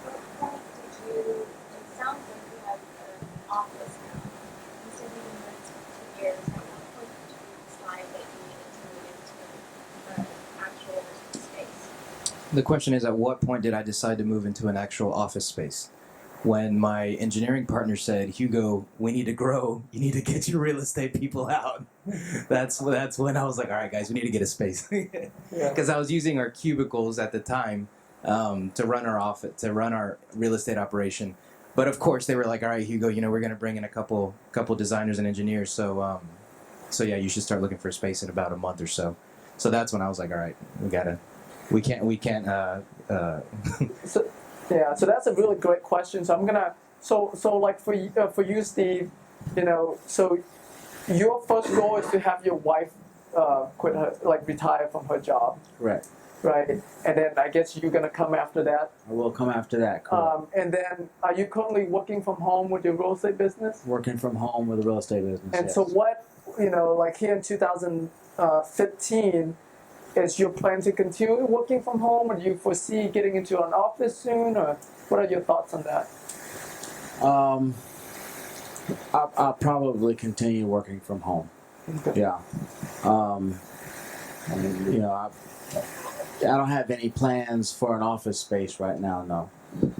what point did you, it sounds like you have an office now. You said you moved for 2 years. At what point did you decide that you needed to move into an actual space? the question is, at what point did I decide to move into an actual office space? When my engineering partner said, Hugo, we need to grow. You need to get your real estate people out. That's when I was like, all right, guys, we need to get a space. Because I was using our cubicles at the time to run our office, to run our real estate operation. But of course, they were like, all right, Hugo, we're going to bring in a couple designers and engineers. So yeah, you should start looking for a space in about a month or so. So that's when I was like, all right, we can't. Yeah, so that's a really great question. So I'm gonna, like for you, Steve, so your first goal is to have your wife quit her, like retire from her job, Correct. right? And then I guess you're gonna come after that. I will come after that. Correct. And then are you currently working from home with your real estate business? Working from home with a real estate business. And yes. so what, like here in 2015, is your plan to continue working from home, or do you foresee getting into an office soon, or what are your thoughts on that? I'll probably continue working from home. Okay. Yeah. I don't have any plans for an office space right now. No.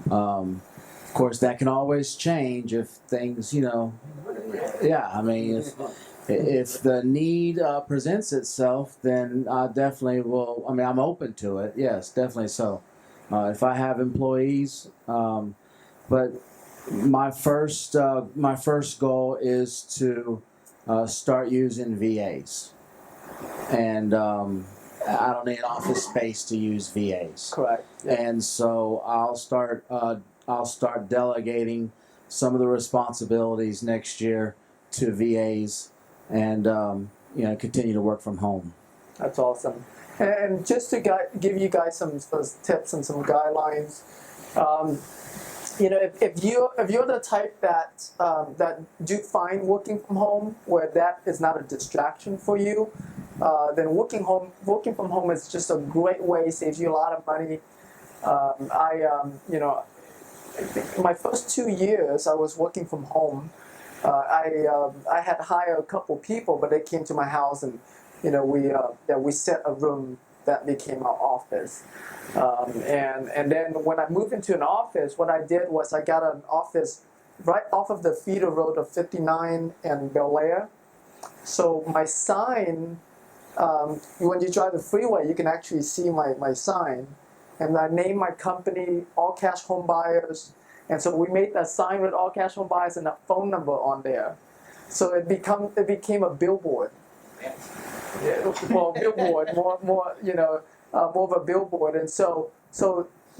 Of course, that can always change if things, Yeah, I mean, if the need presents itself, then I definitely will. I mean, I'm open to it. Yes, definitely so. If I have employees, but my first goal is to start using VAs, and I don't need office space to use VAs. Correct. And so I'll start delegating some of the responsibilities next year to VAs, and continue to work from home. That's awesome. And just to give you guys some tips and some guidelines, if you're the type that do find working from home, where that is not a distraction for you, then working from home is just a great way. Saves you a lot of money. My first 2 years I was working from home. I had hired a couple people, but they came to my house, and we set a room that became our office. And then when I moved into an office, what I did was I got an office right off of the feeder road of 59 and Bel Air. So my sign, when you drive the freeway, you can actually see my sign. And I named my company All Cash Home Buyers. And so we made that sign with All Cash Home Buyers and a phone number on there. So it became a billboard. Yeah, well, billboard, more of a billboard. And so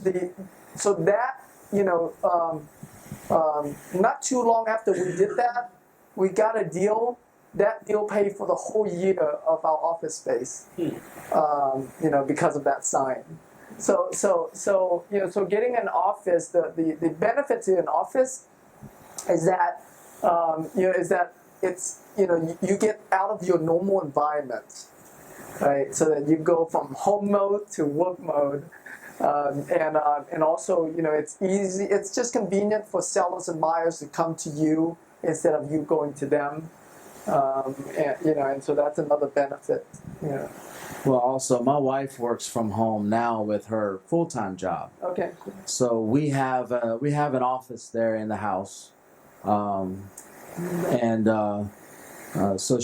that, not too long after we did that, we got a deal. That deal paid for the whole year of our office space, because of that sign. So getting an office, the benefit to an office is that, it's, you get out of your normal environment, right? So that you go from home mode to work mode. And also, it's easy, it's just convenient for sellers and buyers to come to you instead of you going to them. And so that's another benefit. Well, also, my wife works from home now with her full-time job. Okay. So we have an office there in the house, so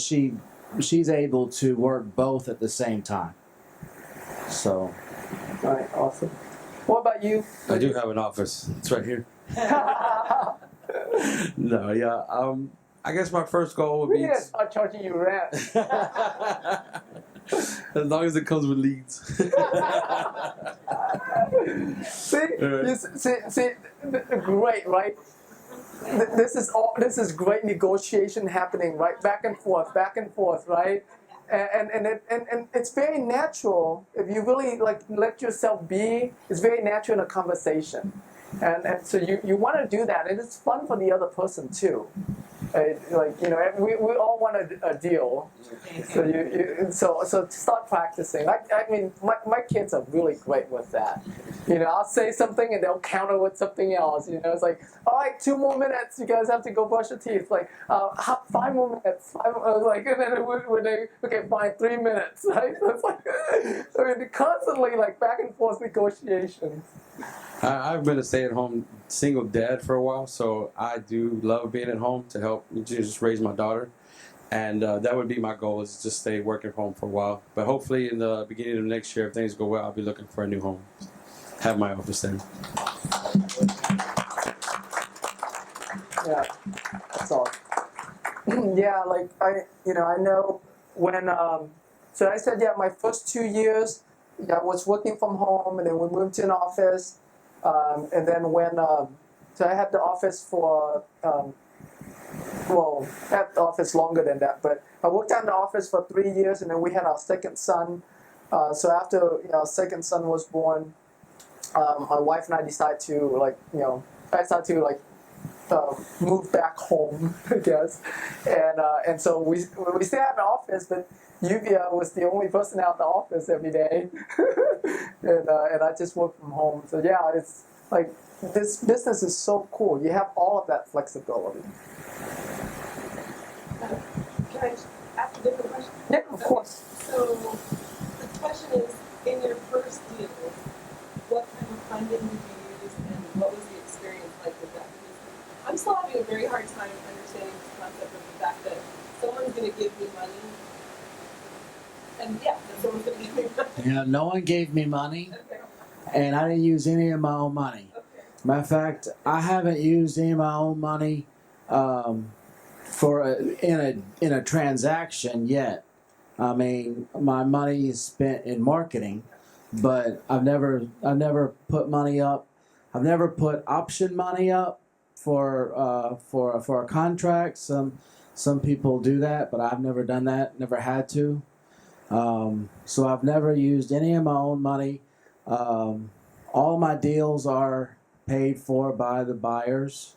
she's able to work both at the same time. So. All right. Awesome. What about you? I do have an office. It's right here. No, yeah. I guess my first goal would We be. need to start charging you rent. As long as it comes with leads. See, great, right? This is great negotiation happening, right? Back and forth, right? And it's very natural if you really let yourself be. It's very natural in a conversation, and so you want to do that, and it's fun for the other person too. We all want a deal, so start practicing. I mean, my kids are really great with that. I'll say something and they'll counter with something else. It's like, all right, 2 more minutes. You guys have to go brush your teeth. 5 more minutes. And then okay, fine, 3 minutes. Right? So it's constantly back and forth negotiations. I've been a stay-at-home single dad for a while, so I do love being at home to help just raise my daughter. And that would be my goal, is just stay working from home for a while. But hopefully in the beginning of next year, if things go well, I'll be looking for a new home. Have my office there. Yeah, that's all. Yeah, I know when, so I said, my first 2 years, I was working from home, and then we moved to an office. And then so I had the office for well, at the office longer than that, but I worked in the office for 3 years, and then we had our second son. So after our second son was born, my wife and I decided to move back home, I guess, and so we still have an office, but Yuvia was the only person out the office every day, and I just work from home. So yeah, it's like this business is so cool. You have all of that flexibility. Can I ask a different question? Yeah, of course. So the question is, in your first deal, what kind of funding did you use and what was the experience like with that? Because I'm still having a very hard time understanding this concept of the fact that someone's going to give me money. And yeah, that someone's going to give me money. No one gave me money, Okay. and I didn't use any of my own money. Okay. Matter of fact, I haven't used any of my own money in a transaction yet. I mean, my money is spent in marketing, but I've never put money up. I've never put option money up for a contract. Some people do that, but I've never done that. Never had to. So I've never used any of my own money. All my deals are paid for by the buyers.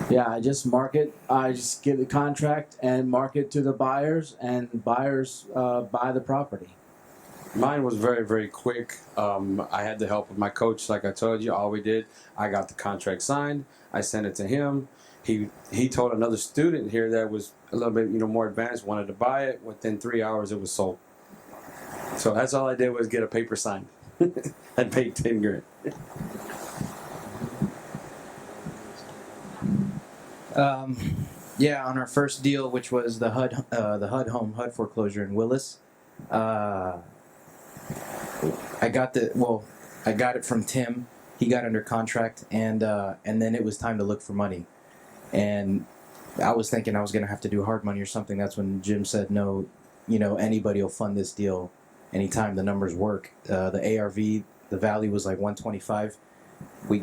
Yeah, I just give the contract and market to the buyers, and buyers buy the property. Mine was very, very quick. I had the help of my coach, like I told you. All we did, I got the contract signed. I sent it to him. He told another student here that was a little bit more advanced, wanted to buy it. Within 3 hours, it was sold. So that's all I did was get a paper signed. I paid $10,000. Yeah, on our first deal, which was the HUD foreclosure in Willis, I got it from Tim. He got under contract, and then it was time to look for money, and I was thinking I was gonna have to do hard money or something. That's when Jim said, no, anybody will fund this deal anytime the numbers work. The ARV, the value was like 125. We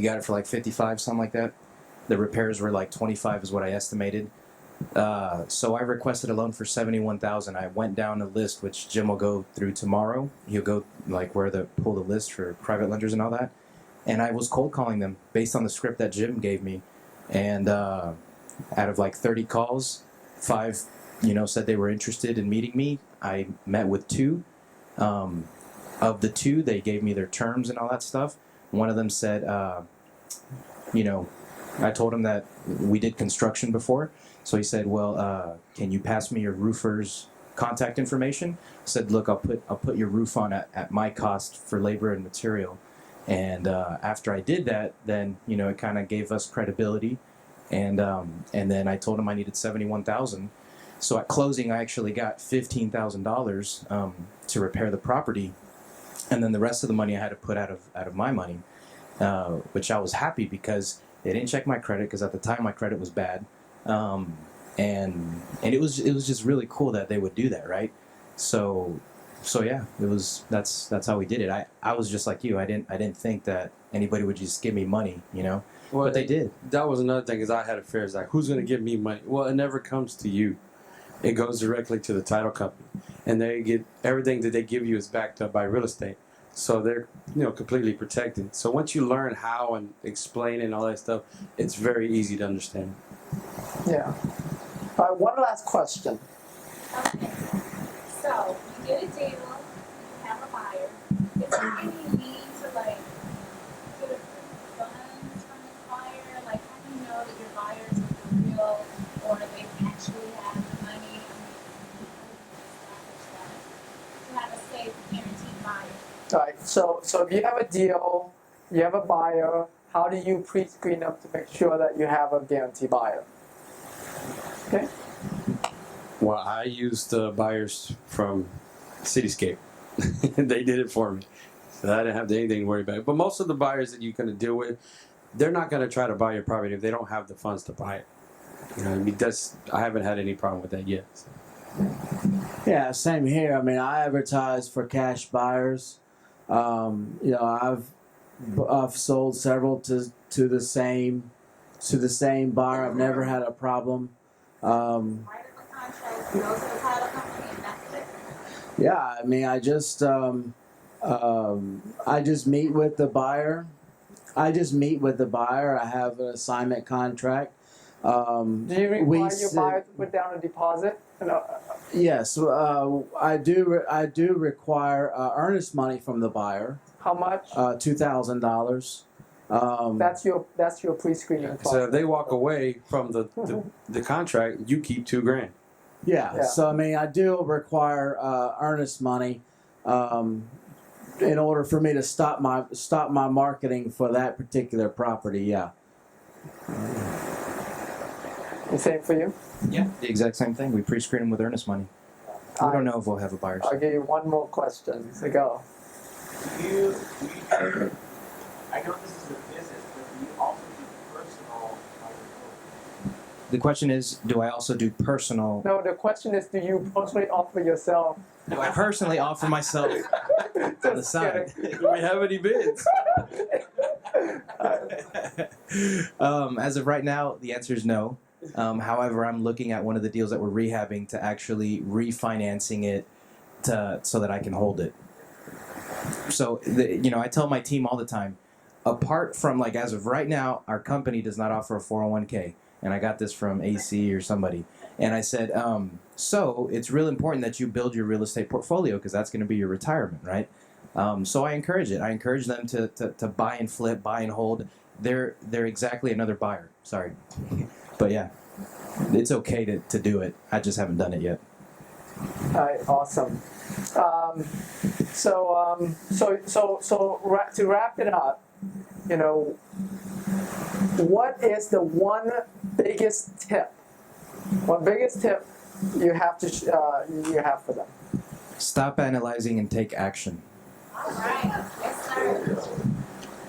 got it for like 55, something like that. The repairs were like 25 is what I estimated. So I requested a loan for $71,000. I went down a list, which Jim will go through tomorrow. He'll go like pull the list for private lenders and all that. And I was cold calling them based on the script that Jim gave me. And out of like 30 calls, 5, said they were interested in meeting me. I met with 2. Of the 2, they gave me their terms and all that stuff. One of them said, I told him that we did construction before. So he said, well, can you pass me your roofer's contact information? I said, look, I'll put your roof on at my cost for labor and material. And after I did that, then, it kind of gave us credibility. And then I told him I needed $71,000. So at closing, I actually got $15,000 to repair the property. And then the rest of the money I had to put out of my money, which I was happy because they didn't check my credit, because at the time my credit was bad, and it was just really cool that they would do that, right? So yeah, that's how we did it. I was just like you. I didn't think that anybody would just give me money, Well, but they did. That was another thing, is I had a fear. It's like, who's going to give me money? Well, it never comes to you. It goes directly to the title company, and they get everything that they give you is backed up by real estate. So they're completely protected. So once you learn how and explain and all that stuff, it's very easy to understand. Yeah. One last question. Okay. So you get a deal, you have a buyer. Is there any need to get funds from the buyer? Like, how do you know that your buyers are for real, or they actually have the money? To have a safe, guaranteed buyer. Right. So if you have a deal, you have a buyer, how do you pre-screen them to make sure that you have a guarantee buyer? Okay. Well, I used the buyers from Cityscape. They did it for me. So I didn't have anything to worry about. But most of the buyers that you're going to deal with, they're not going to try to buy your property if they don't have the funds to buy it. I haven't had any problem with that yet. So. Yeah, same here. I mean, I advertise for cash buyers. I've sold several to the same to the same buyer. I've never had a problem. Write up a contract, go to the title company, and that's it. Yeah, I mean, I just meet with the buyer. I have an assignment contract. Do you require your sit- buyer to put down a deposit? Yes, I do. I do require earnest money from the buyer. How much? $2,000. That's your pre-screening process. So if they walk away from the contract, you keep $2,000. Yeah. Yeah. So I mean, I do require earnest money in order for me to stop my marketing for that particular property. Yeah. The same for you? Yeah, the exact same thing. We pre-screen them with earnest money. We don't know if we'll have a buyer. I'll give you one more question to go. I know this is a business, but do you also do personal microphone? The question is, do I also do personal? No, the question is, do you personally offer yourself? Do I personally offer myself on the Just side? kidding. Do we have any bids? As of right now, the answer is no. However, I'm looking at one of the deals that we're rehabbing to actually refinancing it so that I can hold it. So, I tell my team all the time, apart from, like, as of right now, our company does not offer a 401k. And I got this from AC or somebody. And I said, so it's real important that you build your real estate portfolio because that's going to be your retirement, right? So I encourage it. I encourage them to buy and flip, buy and hold. They're exactly another buyer. Sorry. But yeah, it's okay to do it. I just haven't done it yet. All right, awesome. To wrap it up, what is the one biggest tip you have for them? Stop analyzing and take action. All right. Yes,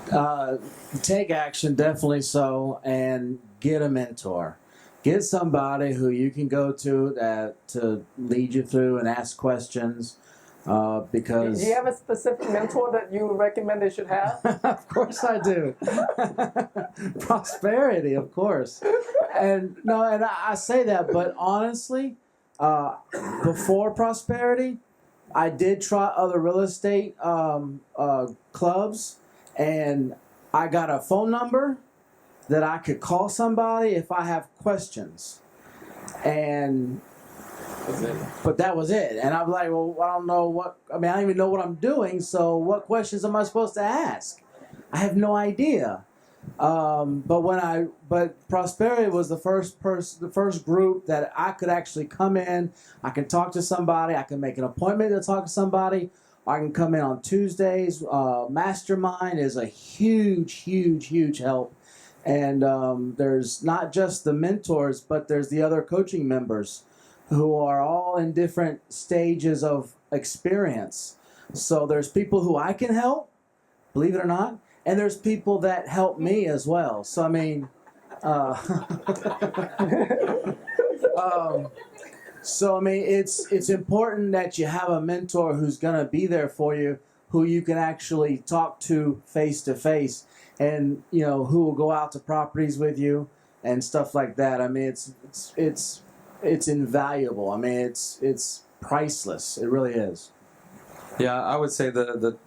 sir. Take action, definitely so, and get a mentor. Get somebody who you can go to lead you through and ask questions. Because Do you have a specific mentor that you recommend they should have? of course I do. Prosperity, of course. And I say that, but honestly, before Prosperity, I did try other real estate clubs, and I got a phone number that I could call somebody if I have questions. But that was it. And I'm like, well, I don't even know what I'm doing, so what questions am I supposed to ask? I have no idea. But Prosperity was the first group that I could actually come in, I can talk to somebody, I can make an appointment to talk to somebody, I can come in on Tuesdays. Mastermind is a huge help. And there's not just the mentors, but there's the other coaching members who are all in different stages of experience. So there's people who I can help, believe it or not, and there's people that help me as well. So I mean, it's important that you have a mentor who's gonna be there for you, who you can actually talk to face, and who will go out to properties with you and stuff like that. I mean, it's invaluable. I mean, it's priceless. It really is. Yeah, I would say the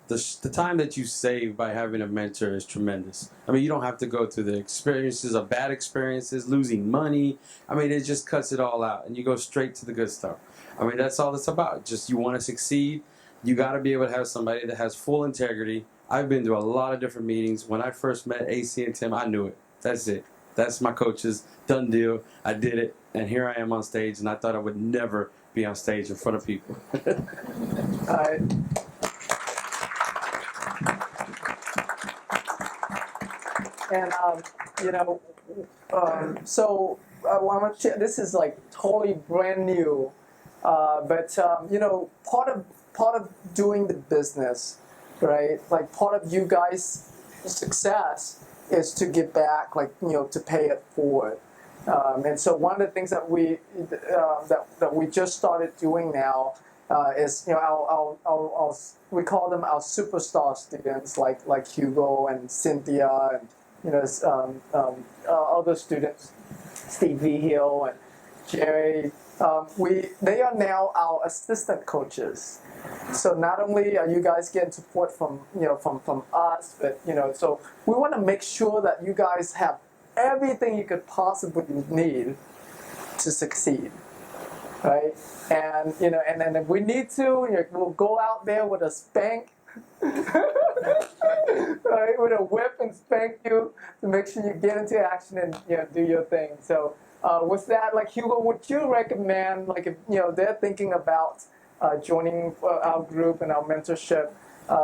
time that you save by having a mentor is tremendous. I mean, you don't have to go through the experiences of bad experiences, losing money. I mean, it just cuts it all out, and you go straight to the good stuff. I mean, that's all it's about. Just you want to succeed, you got to be able to have somebody that has full integrity. I've been to a lot of different meetings. When I first met AC and Tim, I knew it. That's it. That's my coaches. Done deal. I did it. And here I am on stage, and I thought I would never be on stage in front of people. This is like totally brand new, but part of doing the business, right? Like part of you guys' success is to give back, to pay it forward. And so one of the things that we just started doing now is we call them our superstar students, like Hugo and Cynthia other students, Steve V. Hill and Jerry. They are now our assistant coaches. So not only are you guys getting support from from us, but so we want to make sure that you guys have everything you could possibly need to succeed, right? And and then if we need to, we'll go out there with a spank, right, with a whip and spank you to make sure you get into action and do your thing. So with that, like Hugo, would you recommend, like, if they're thinking about joining our group and our mentorship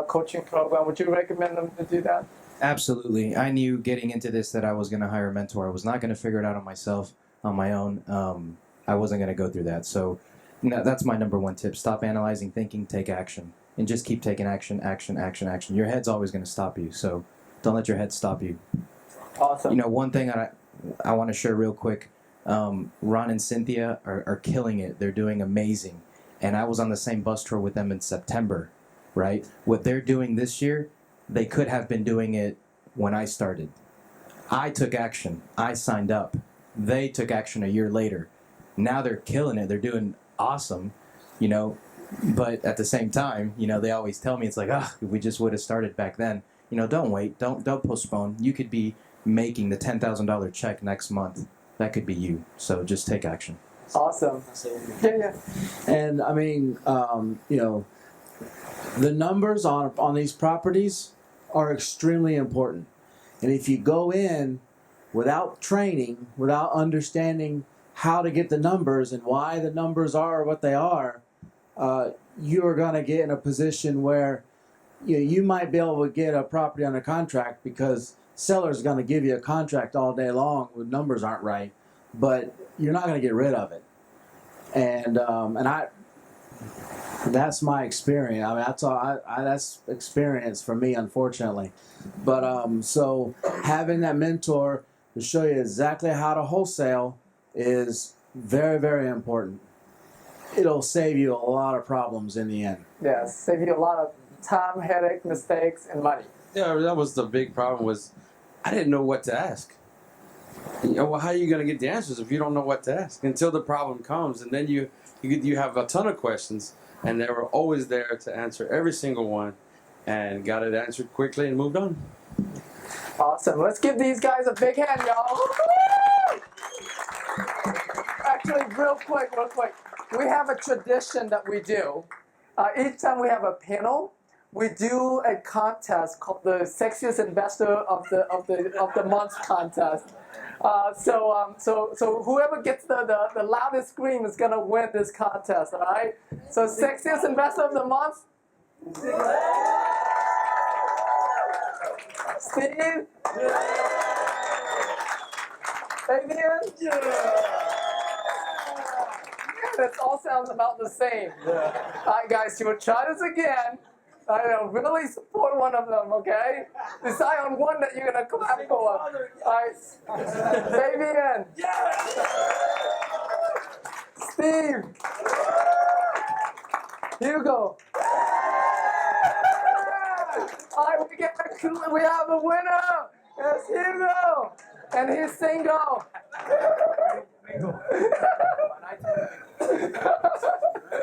coaching program, would you recommend them to do that? Absolutely. I knew getting into this that I was going to hire a mentor. I was not going to figure it out on myself, on my own. I wasn't going to go through that. So that's my number one tip. Stop analyzing, thinking, take action. And just keep taking action, action, action, action. Your head's always going to stop you. So don't let your head stop you. Awesome. One thing I want to share real quick. Ron and Cynthia are killing it. They're doing amazing. And I was on the same bus tour with them in September, right? What they're doing this year, they could have been doing it when I started. I took action. I signed up. They took action a year later. Now they're killing it. They're doing awesome, But at the same time, they always tell me, it's like, if we just would have started back then. Don't wait. Don't postpone. You could be making the $10,000 check next month. That could be you. So just take action. Awesome. Yeah. And I mean, the numbers on these properties are extremely important. And if you go in without training, without understanding how to get the numbers and why the numbers are what they are, you are going to get in a position where you might be able to get a property under contract because seller's going to give you a contract all day long when numbers aren't right, but you're not going to get rid of it. And that's my experience. I mean, that's experience for me, unfortunately. But so having that mentor to show you exactly how to wholesale is very, very important. It'll save you a lot of problems in the end. Yeah, save you a lot of time, headache, mistakes, and money. Yeah, that was the big problem. Was I didn't know what to ask. Well, how are you going to get the answers if you don't know what to ask until the problem comes, and then you have a ton of questions, and they were always there to answer every single one, and got it answered quickly and moved on. Awesome. Let's give these guys a big hand, y'all. Actually, real quick, we have a tradition that we do. Each time we have a panel, we do a contest called the Sexiest Investor of the Month contest. So whoever gets the loudest scream is gonna win this contest. All right. So Sexiest Investor of the Month. Steve. Fabian. This all sounds about the same. All right, guys, you will try this again. Really support one of them, okay? Decide on one that you're gonna clap for. All right, Fabian. Steve. Hugo. All right, we have a winner. It's Hugo, and he's single.